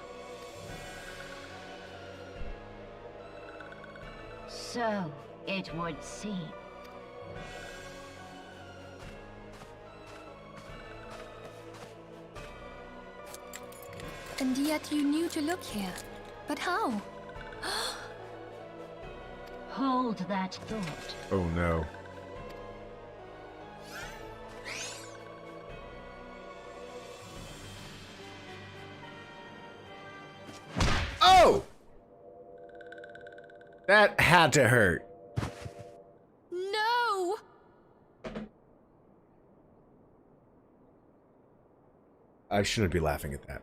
So it would seem. And yet you knew to look here. But how? Hold that thought. Oh no. Oh! That had to hurt. No! I shouldn't be laughing at that.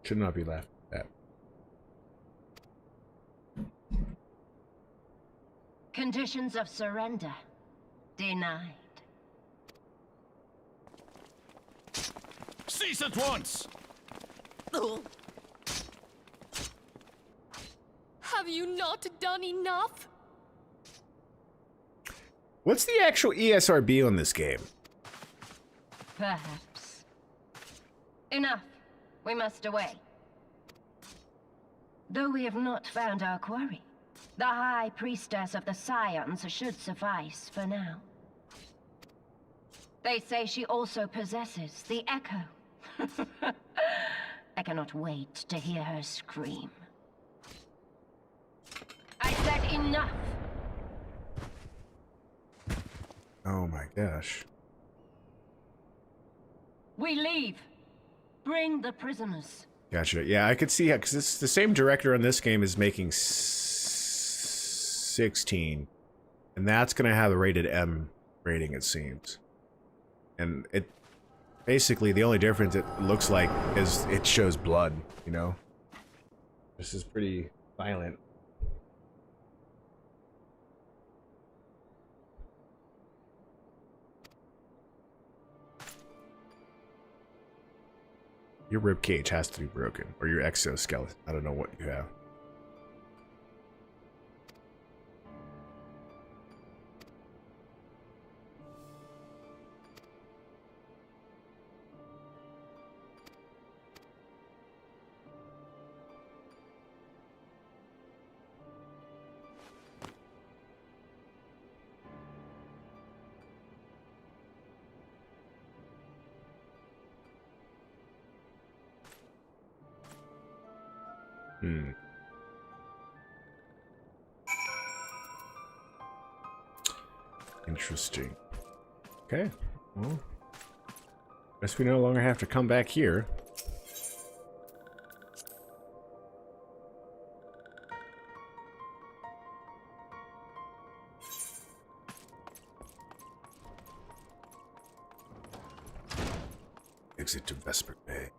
Should not be laughing at that. Conditions of surrender denied. Cease at once! Have you not done enough? What's the actual ESRB on this game? Perhaps. Enough. We must away. Though we have not found our quarry, the High Priestess of the Scions should suffice for now. They say she also possesses the Echo. I cannot wait to hear her scream. I said enough! Oh my gosh. We leave. Bring the prisoners. Gotcha. Yeah, I could see how, because it's the same director on this game is making 16. And that's going to have a rated M rating, it seems. And it basically, the only difference it looks like is it shows blood, you know? This is pretty violent. Your rib cage has to be broken, or your exoskeleton. I don't know what you have. Interesting. Okay. Well, guess we no longer have to come back here. Exit to Vesper Bay.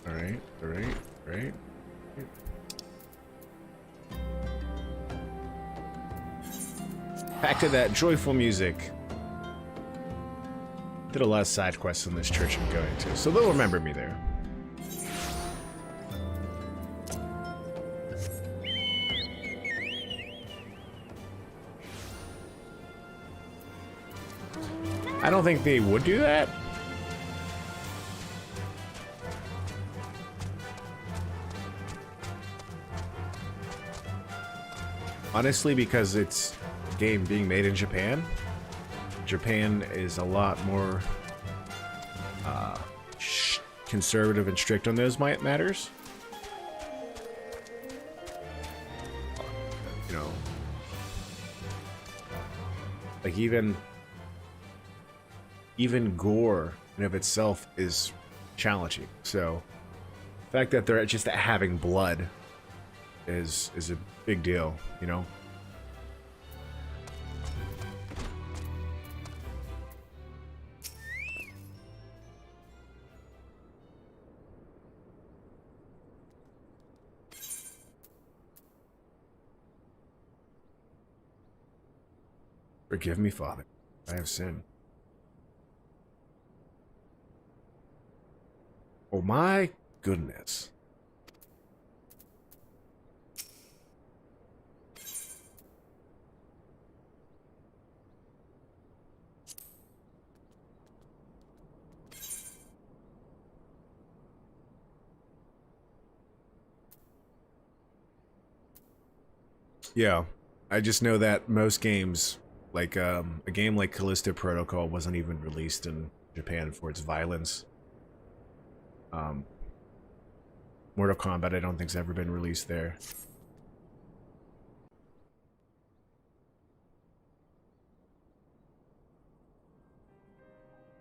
Alright, alright, alright. Back to that joyful music. Did a lot of side quests in this church I'm going to, so they'll remember me there. I don't think they would do that. Honestly, because it's a game being made in Japan. Japan is a lot more conservative and strict on those matters. You know, like even gore in of itself is challenging. So the fact that they're just having blood is a big deal, you know. Forgive me, Father. I have sinned. Oh my goodness. Yeah, I just know that most games, like a game like Callisto Protocol, wasn't even released in Japan for its violence. Mortal Kombat, I don't think's ever been released there.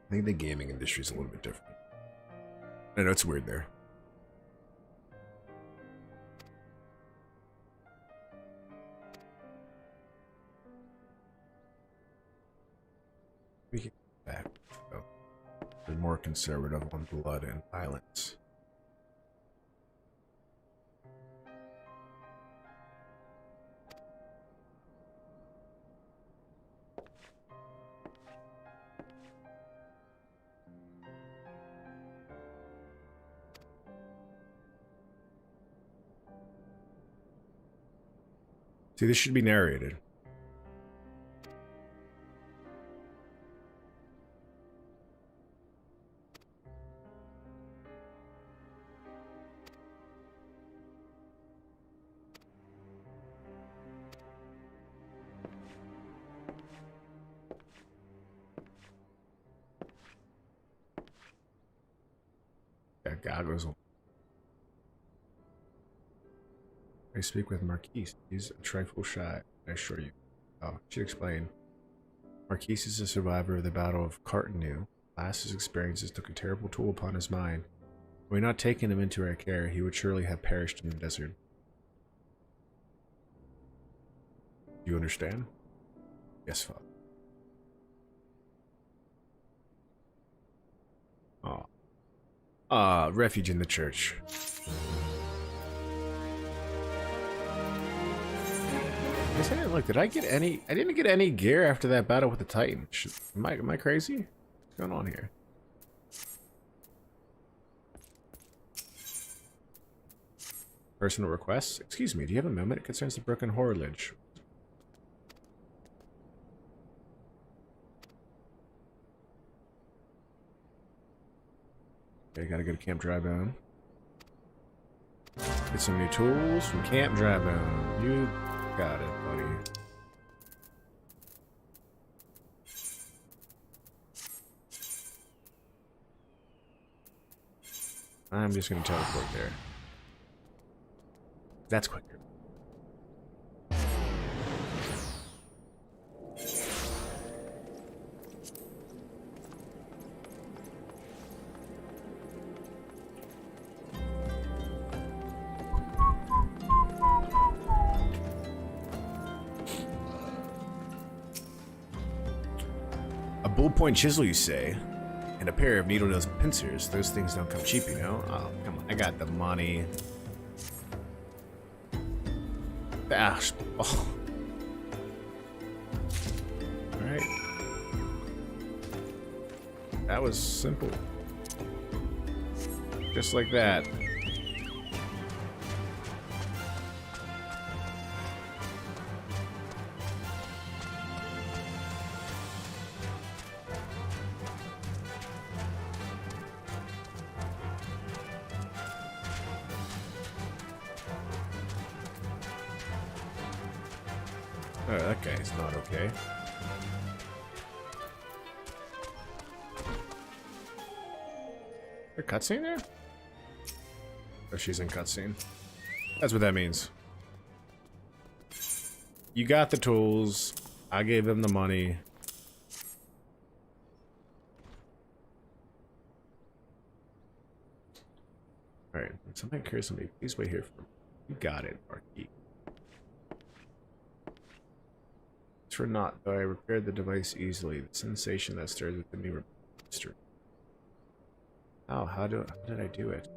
I think the gaming industry is a little bit different. I know it's weird there. We can get back. Oh, they're more conservative on blood and violence. See, this should be narrated. Got goggles on. I speak with Marquise. He's a trifle shy, I assure you. Oh, I should explain. Marquise is a survivor of the Battle of Cartonu. Last, his experiences took a terrible toll upon his mind. Were we not taken him into our care, he would surely have perished in the desert. Do you understand? Yes, Father. Oh. Refuge in the church. I guess I didn't look. Did I get any? I didn't get any gear after that battle with the Titan. Am I crazy? What's going on here? Personal requests? Excuse me, do you have a moment? It concerns the broken horologe. Okay, gotta go to Camp Drybone. Get some new tools from Camp Drybone. You got it, buddy. I'm just gonna teleport there. That's quicker. A ballpoint chisel, you say? And a pair of needle-nose pincers. Those things don't come cheap, you know? Oh, come on. I got the money. Gosh. Oh. Alright. That was simple. Just like that. Oh, that guy's not okay. A cutscene there? Oh, she's in cutscene. That's what that means. You got the tools. I gave them the money. Alright, something curious to me. Please wait here for me. You got it, Marquis. For not, though I repaired the device easily. The sensation that stirs within me registered. Oh, how did I do it?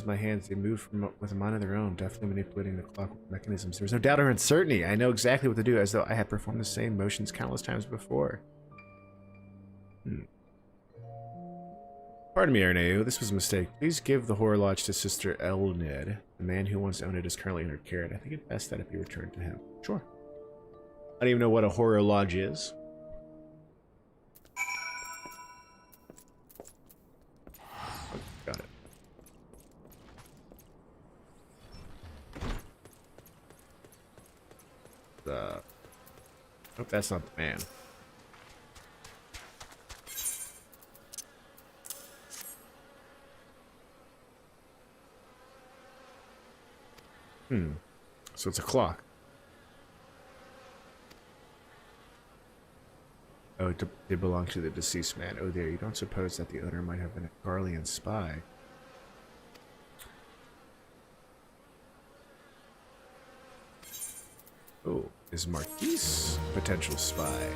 My hands, they move with a mind of their own, definitely manipulating the clockwork mechanisms. There's no doubt or uncertainty. I know exactly what to do, as though I had performed the same motions countless times before. Pardon me, Arneo, this was a mistake. Please give the Horror Lodge to Sister Elned. The man who once owned it is currently in her care, and I think it's best that it be returned to him. Sure. I don't even know what a Horror Lodge is. Oh, got it. Hope that's not the man. So it's a clock. Oh, it belonged to the deceased man. Oh, there. You don't suppose that the owner might have been a Garlean spy? Oh, is Marquise a potential spy?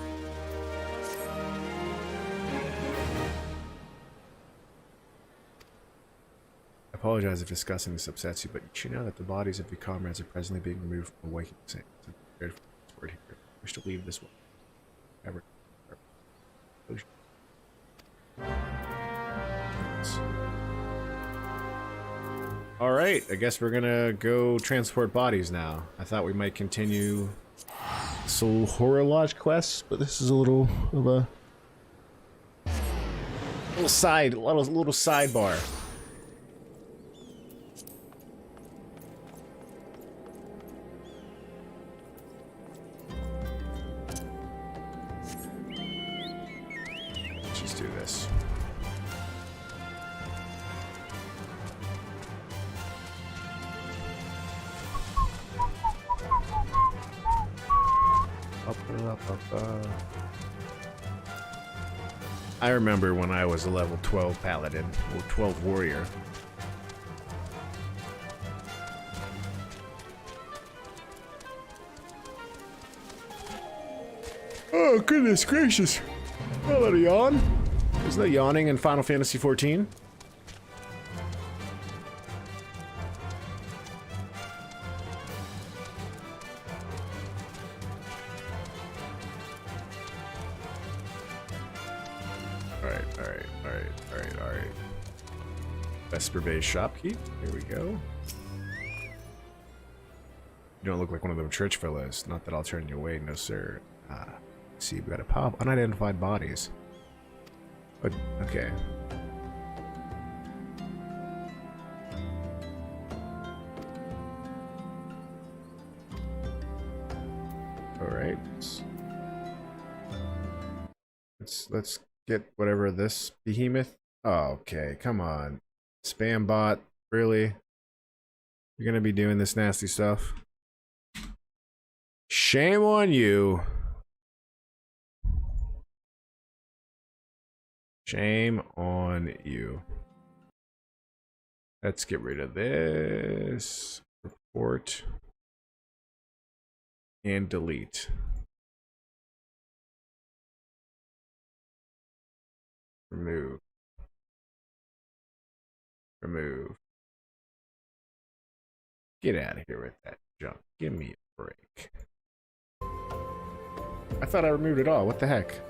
I apologize if discussing this upsets you, but you should know that the bodies of your comrades are presently being removed from the Waking Saints. I wish to leave this one. Ever. Alright, I guess we're gonna go transport bodies now. I thought we might continue Soul Horror Lodge quests, but this is a little of a little sidebar. Let's just do this. I remember when I was a level 12 paladin, or 12 warrior. Oh, goodness gracious. I'll let a yawn. There's no yawning in Final Fantasy XIV. Alright. Vesper Bay Shopkeep. Here we go. You don't look like one of them church fellows. Not that I'll turn you away, no sir. See, we got a pile of unidentified bodies. But, okay. Alright. Let's get whatever this behemoth. Oh, okay, come on. Spam bot, really? You're gonna be doing this nasty stuff? Shame on you. Shame on you. Let's get rid of this. Report. And delete. Remove. Remove. Get out of here with that junk. Give me a break. I thought I removed it all. What the heck?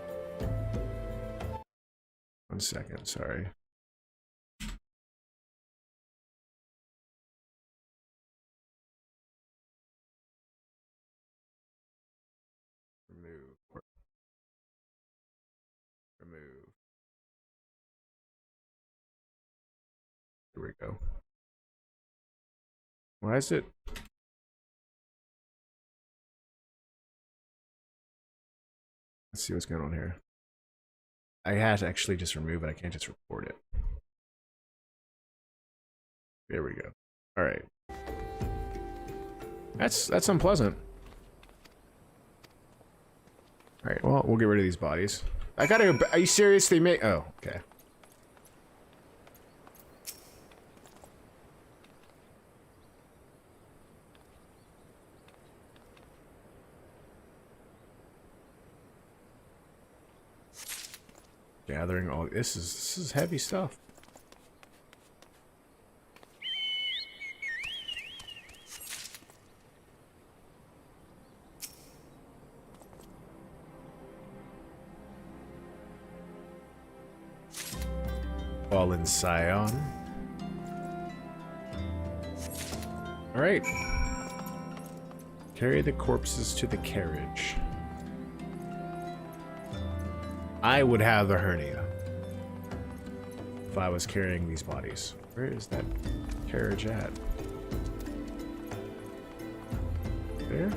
1 second, sorry. Remove. Remove. Here we go. Why is it? Let's see what's going on here. I had to actually just remove it. I can't just report it. There we go. All right. That's unpleasant. All right. Well, we'll get rid of these bodies. I gotta go. Are you serious? They make. Oh, okay. Gathering all this is heavy stuff. Fallen Scion. All right. Carry the corpses to the carriage. I would have a hernia if I was carrying these bodies. Where is that carriage at? There?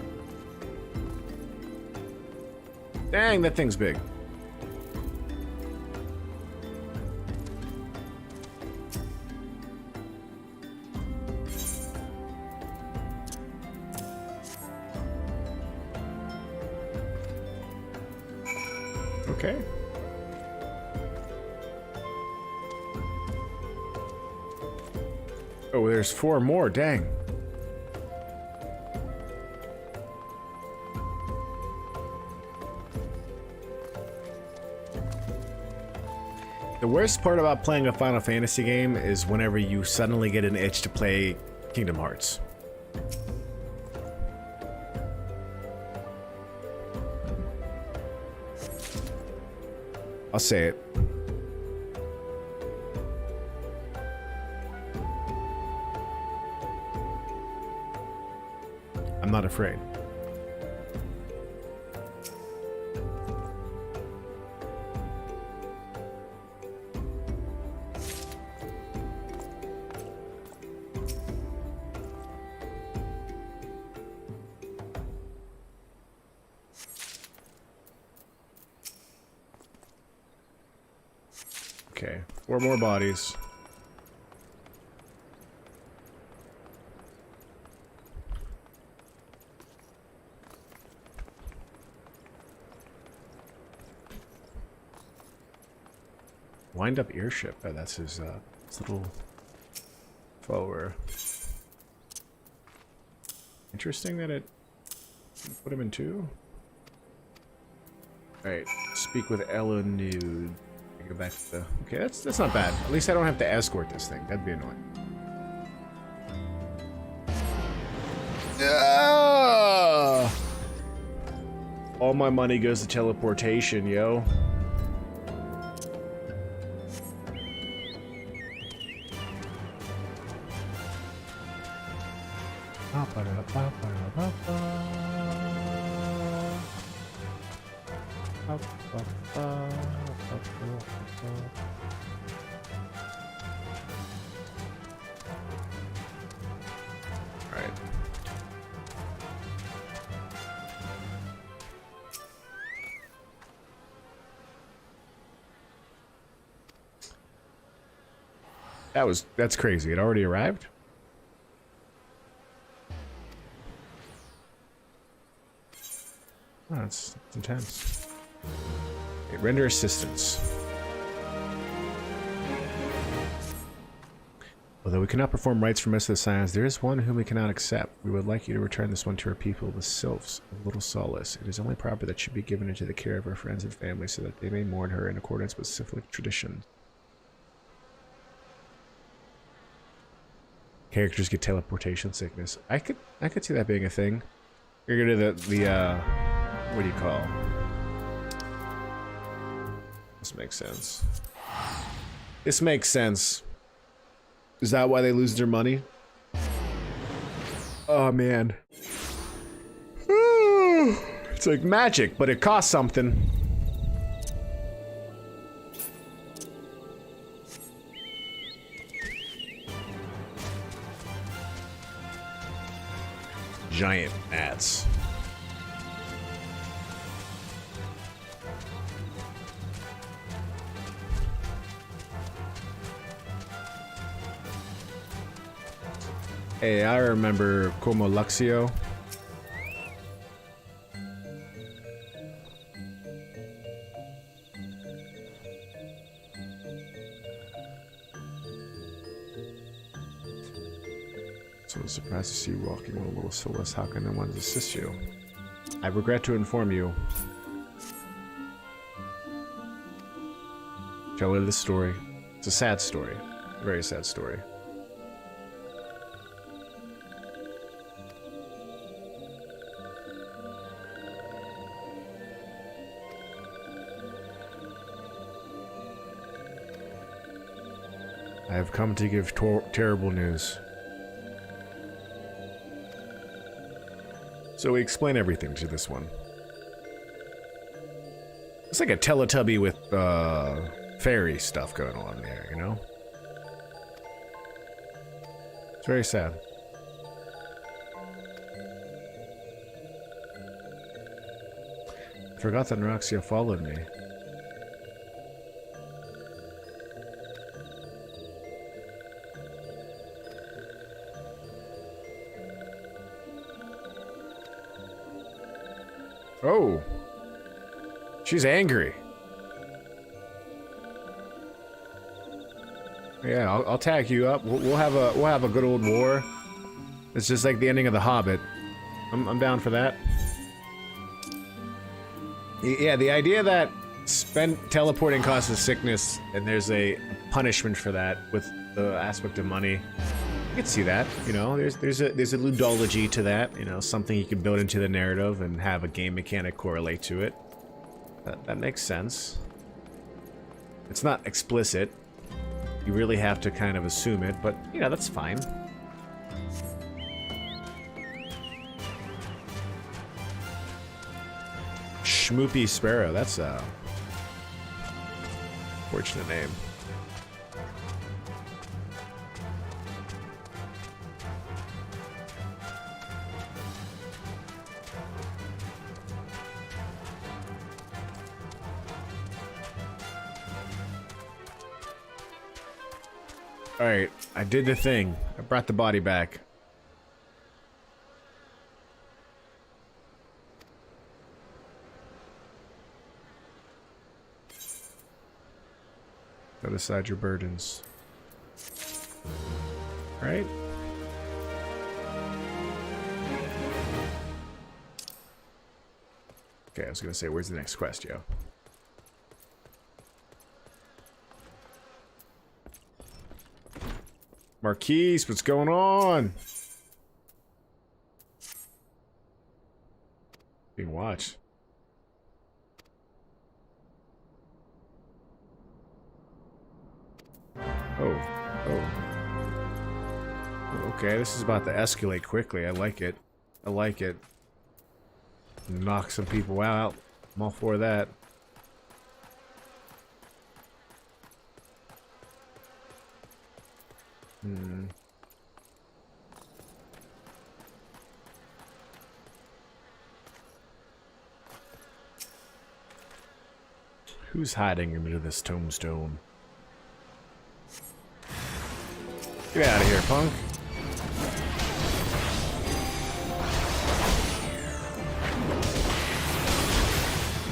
Dang, that thing's big. Okay. Oh, there's 4 more, dang. The worst part about playing a Final Fantasy game is whenever you suddenly get an itch to play Kingdom Hearts. I'll say it. I'm not afraid. Okay, 4 more bodies. Wind up airship. Oh, that's his little follower. Interesting that it put him in 2. Alright, speak with Ellen Nude. Go back to the... Okay, that's not bad. At least I don't have to escort this thing. That'd be annoying. All my money goes to teleportation, yo. Right. That's crazy. It already arrived? Oh, that's intense. Okay, render assistance. Although we cannot perform rites for most of the scions, there is one whom we cannot accept. We would like you to return this one to our people, the sylphs of Little Solace. It is only proper that should be given into the care of our friends and family so that they may mourn her in accordance with Sylphic tradition. Characters get teleportation sickness. I could see that being a thing. You're gonna do the what do you call? This makes sense. This makes sense. Is that why they lose their money? Oh man. It's like magic, but it costs something. Giant gnats. Hey, I remember Como Luxio. So I was surprised to see you walking with a little Solace. How can no one assist you? I regret to inform you. Tell her this story. It's a sad story. A very sad story. I have come to give terrible news. So we explain everything to this one. It's like a Teletubby with fairy stuff going on there, you know? It's very sad. I forgot that Noxia followed me. Oh, she's angry. Yeah, I'll tag you up. We'll have a good old war. It's just like the ending of The Hobbit. I'm down for that. Yeah, the idea that teleporting causes sickness and there's a punishment for that with the aspect of money. I could see that, you know, there's a ludology to that, you know, something you can build into the narrative and have a game mechanic correlate to it. That makes sense. It's not explicit. You really have to kind of assume it, but, you know, that's fine. Schmoopy Sparrow, that's a fortunate name. Alright, I did the thing. I brought the body back. Set aside your burdens. Right? Okay, I was gonna say, where's the next quest, yo? Marquise, what's going on? Being watched. Oh. Okay, this is about to escalate quickly. I like it. I like it. Knock some people out. I'm all for that. Who's hiding into this tombstone? Get out of here, punk.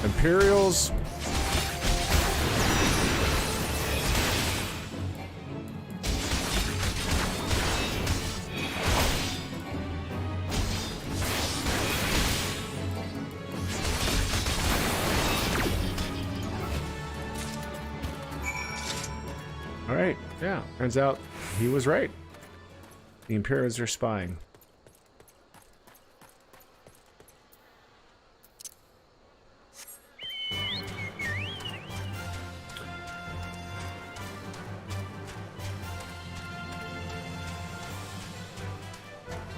Imperials. All right, yeah, turns out he was right. The Imperials are spying.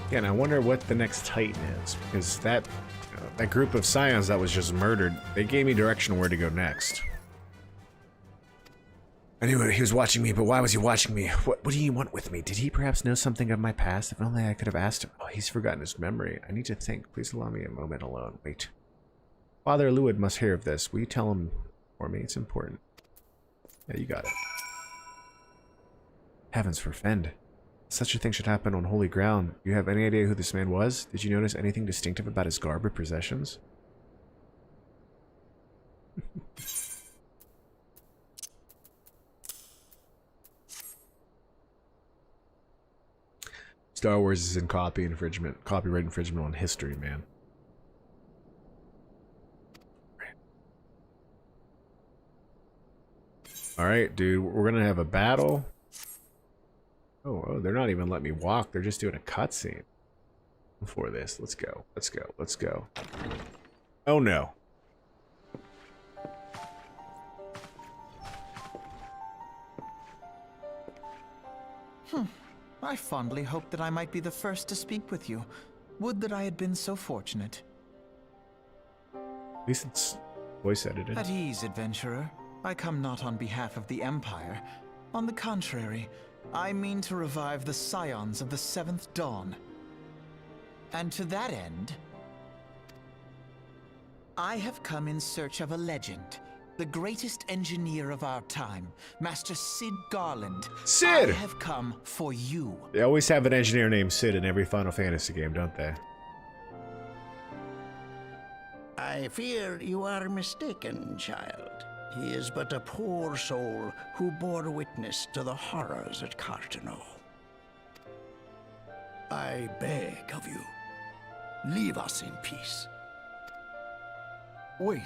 Again, I wonder what the next Titan is, because that group of Scions that was just murdered, they gave me direction where to go next. I knew he was watching me, but why was he watching me? What do you want with me? Did he perhaps know something of my past? If only I could have asked him. Oh, he's forgotten his memory. I need to think. Please allow me a moment alone. Wait. Father Lewid must hear of this. Will you tell him for me? It's important. Yeah, you got it. Heavens forfend. Such a thing should happen on holy ground. You have any idea who this man was? Did you notice anything distinctive about his garb or possessions? Star Wars is in copyright infringement on history, man. Alright, dude, we're gonna have a battle. Oh, they're not even letting me walk. They're just doing a cutscene before this. Let's go. Let's go. Let's go. Oh no. I fondly hoped that I might be the first to speak with you. Would that I had been so fortunate. At least it's voice edited. At ease, adventurer. I come not on behalf of the Empire. On the contrary, I mean to revive the Scions of the Seventh Dawn. And to that end, I have come in search of a legend. The greatest engineer of our time, Master Sid Garland. Sid! I have come for you. They always have an engineer named Sid in every Final Fantasy game, don't they? I fear you are mistaken, child. He is but a poor soul who bore witness to the horrors at Cartano. I beg of you, leave us in peace. Wait,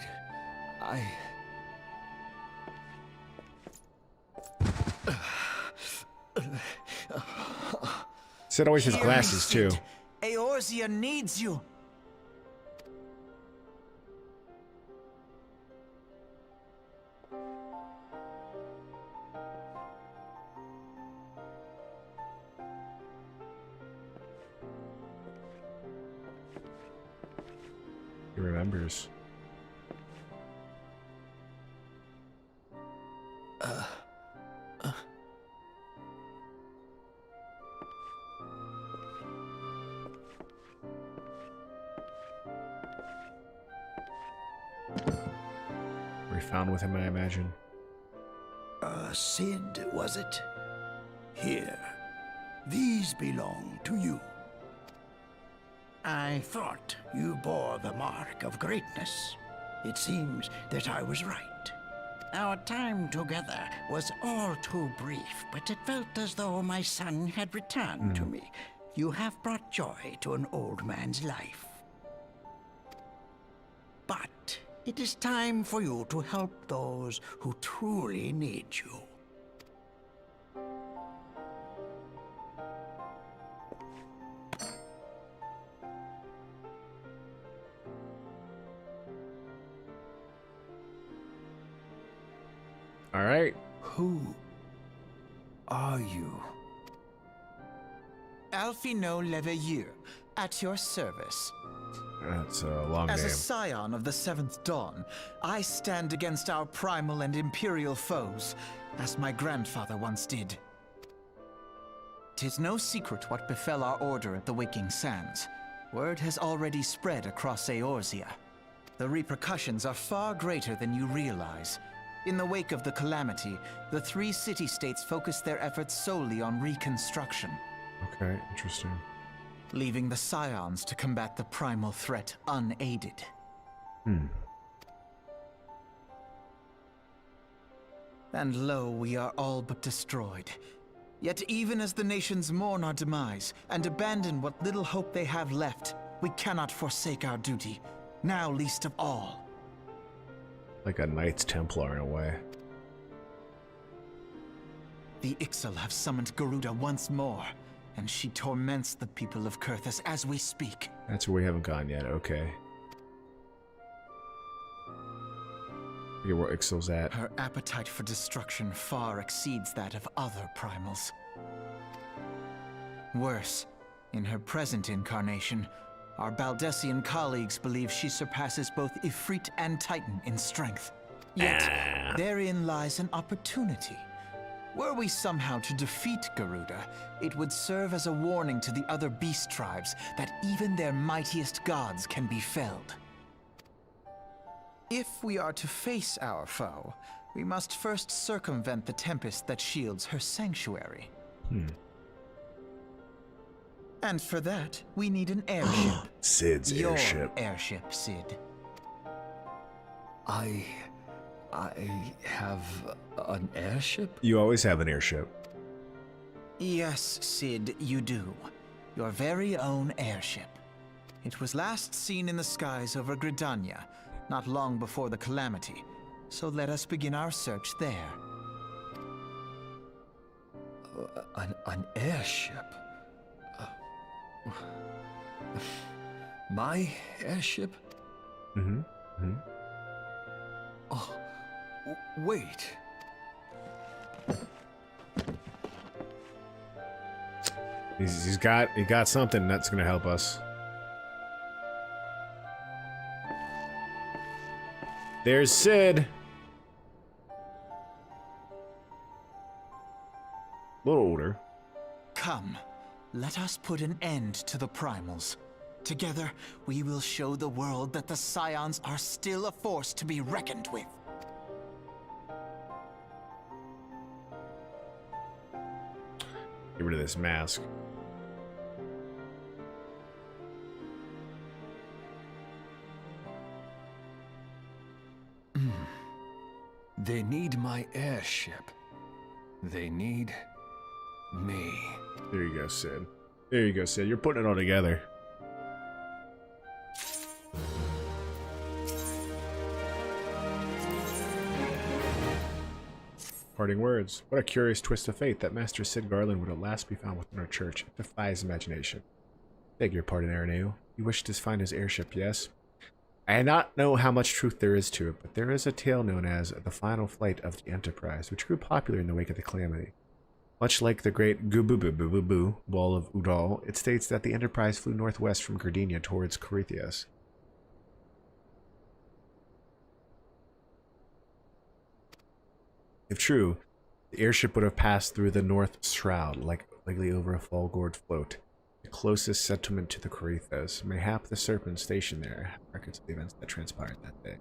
Sid always has glasses too. Eorzea needs you. He remembers. Were found with him, I imagine. Sid, was it? Here. These belong to you. I thought you bore the mark of greatness. It seems that I was right. Our time together was all too brief, but it felt as though my son had returned to me. You have brought joy to an old man's life. But it is time for you to help those who truly need you. All right. Who are you? Alfino Leveilleur, at your service. That's a long As name. a scion of the Seventh Dawn, I stand against our primal and imperial foes, as my grandfather once did. 'Tis no secret what befell our order at the Waking Sands. Word has already spread across Eorzea. The repercussions are far greater than you realize. In the wake of the calamity, the 3 city-states focused their efforts solely on reconstruction, Okay, interesting. leaving the Scions to combat the primal threat unaided. And lo, we are all but destroyed. Yet even as the nations mourn our demise and abandon what little hope they have left, we cannot forsake our duty, now least of all. Like a Knights Templar in a way. The Ixal have summoned Garuda once more, and she torments the people of Kurthus as we speak. That's where we haven't gone yet, okay. Here where Ixal's at. Her appetite for destruction far exceeds that of other primals. Worse, in her present incarnation, our Baldessian colleagues believe she surpasses both Ifrit and Titan in strength. Yet, therein lies an opportunity. Were we somehow to defeat Garuda, it would serve as a warning to the other beast tribes that even their mightiest gods can be felled. If we are to face our foe, we must first circumvent the tempest that shields her sanctuary. And for that, we need an airship. Sid's Your airship. airship, Sid. I have an airship? You always have an airship. Yes, Sid, you do. Your very own airship. It was last seen in the skies over Gridania, not long before the calamity. So let us begin our search there. An airship? My airship? Oh, wait. He got something that's gonna help us. There's Sid. A little older. Come, let us put an end to the primals. Together, we will show the world that the Scions are still a force to be reckoned with. Get rid of this mask. They need my airship. They need me. There you go, Sid. There you go, Sid. You're putting it all together. Parting words. What a curious twist of fate that Master Sid Garland would at last be found within our church. It defies imagination. Beg your pardon, Araneu. You wish to find his airship, yes? I do not know how much truth there is to it, but there is a tale known as the final flight of the Enterprise, which grew popular in the wake of the calamity. Much like the great Gubububububu Wall of Udal, it states that the Enterprise flew northwest from Gardenia towards Corythias. If true, the airship would have passed through the North Shroud, likely over a fall-gored float, the closest settlement to the Corythas. Mayhap the serpent stationed there have records of the events that transpired that day.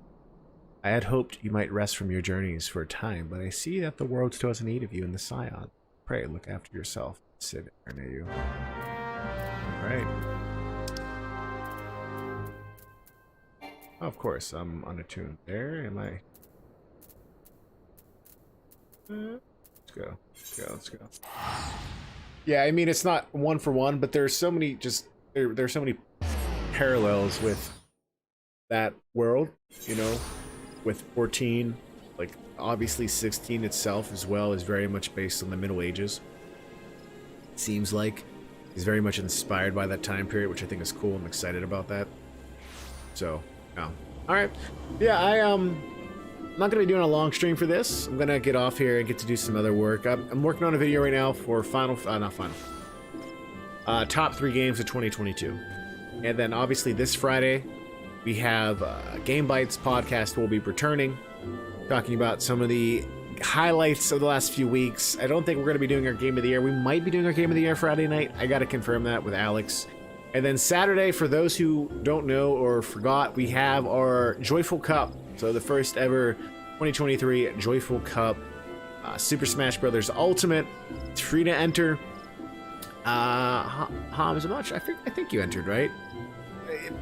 I had hoped you might rest from your journeys for a time, but I see that the world still has need of you and the Scion. Pray, look after yourself, Sid Arneu. Alright. Oh, of course, I'm unattuned there, am I? Let's go. Let's go. Yeah, I mean, it's not one for one, but there's so many there's so many parallels with that world, you know, with 14, like obviously 16 itself as well is very much based on the Middle Ages. It seems like he's very much inspired by that time period, which I think is cool. I'm excited about that. So, yeah. All right. Yeah, I'm not going to be doing a long stream for this. I'm going to get off here and get to do some other work. I'm working on a video right now for top 3 games of 2022. And then obviously this Friday, we have Game Bites podcast will be returning, talking about some of the highlights of the last few weeks. I don't think we're going to be doing our Game of the Year. We might be doing our Game of the Year Friday night. I got to confirm that with Alex. And then Saturday, for those who don't know or forgot, we have our Joyful Cup. So the first ever 2023 Joyful Cup Super Smash Brothers Ultimate. It's free to enter. Homs, I think you entered, right?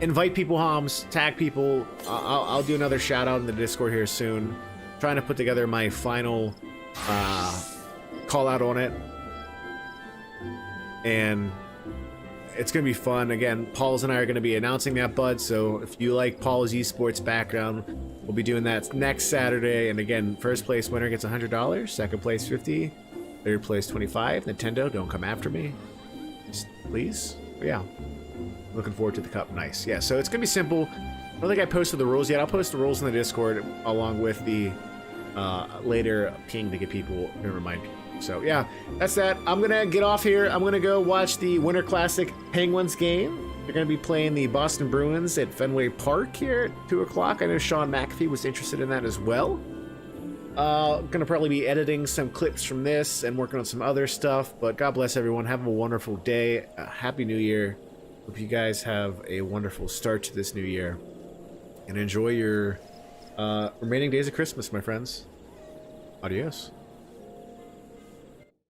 Invite people, Homs. Tag people. I'll do another shout out in the Discord here soon. Trying to put together my final call out on it, and it's gonna be fun. Again, Paul's and I are gonna be announcing that, bud. So if you like Paul's esports background, we'll be doing that next Saturday. And again, first place winner gets $100, second place 50, third place 25. Nintendo, don't come after me, just please. But yeah, looking forward to the cup. Nice. Yeah, so it's gonna be simple. I don't think I posted the rules yet. I'll post the rules in the Discord along with the later ping to get people to remind people. So yeah, that's that. I'm gonna get off here. I'm gonna go watch the Winter Classic Penguins game. They're gonna be playing the Boston Bruins at Fenway Park here at 2 o'clock. I know Sean McAfee was interested in that as well. Gonna probably be editing some clips from this and working on some other stuff. But God bless everyone. Have a wonderful day. Happy New Year. Hope you guys have a wonderful start to this new year, and enjoy your remaining days of Christmas, my friends. Adios.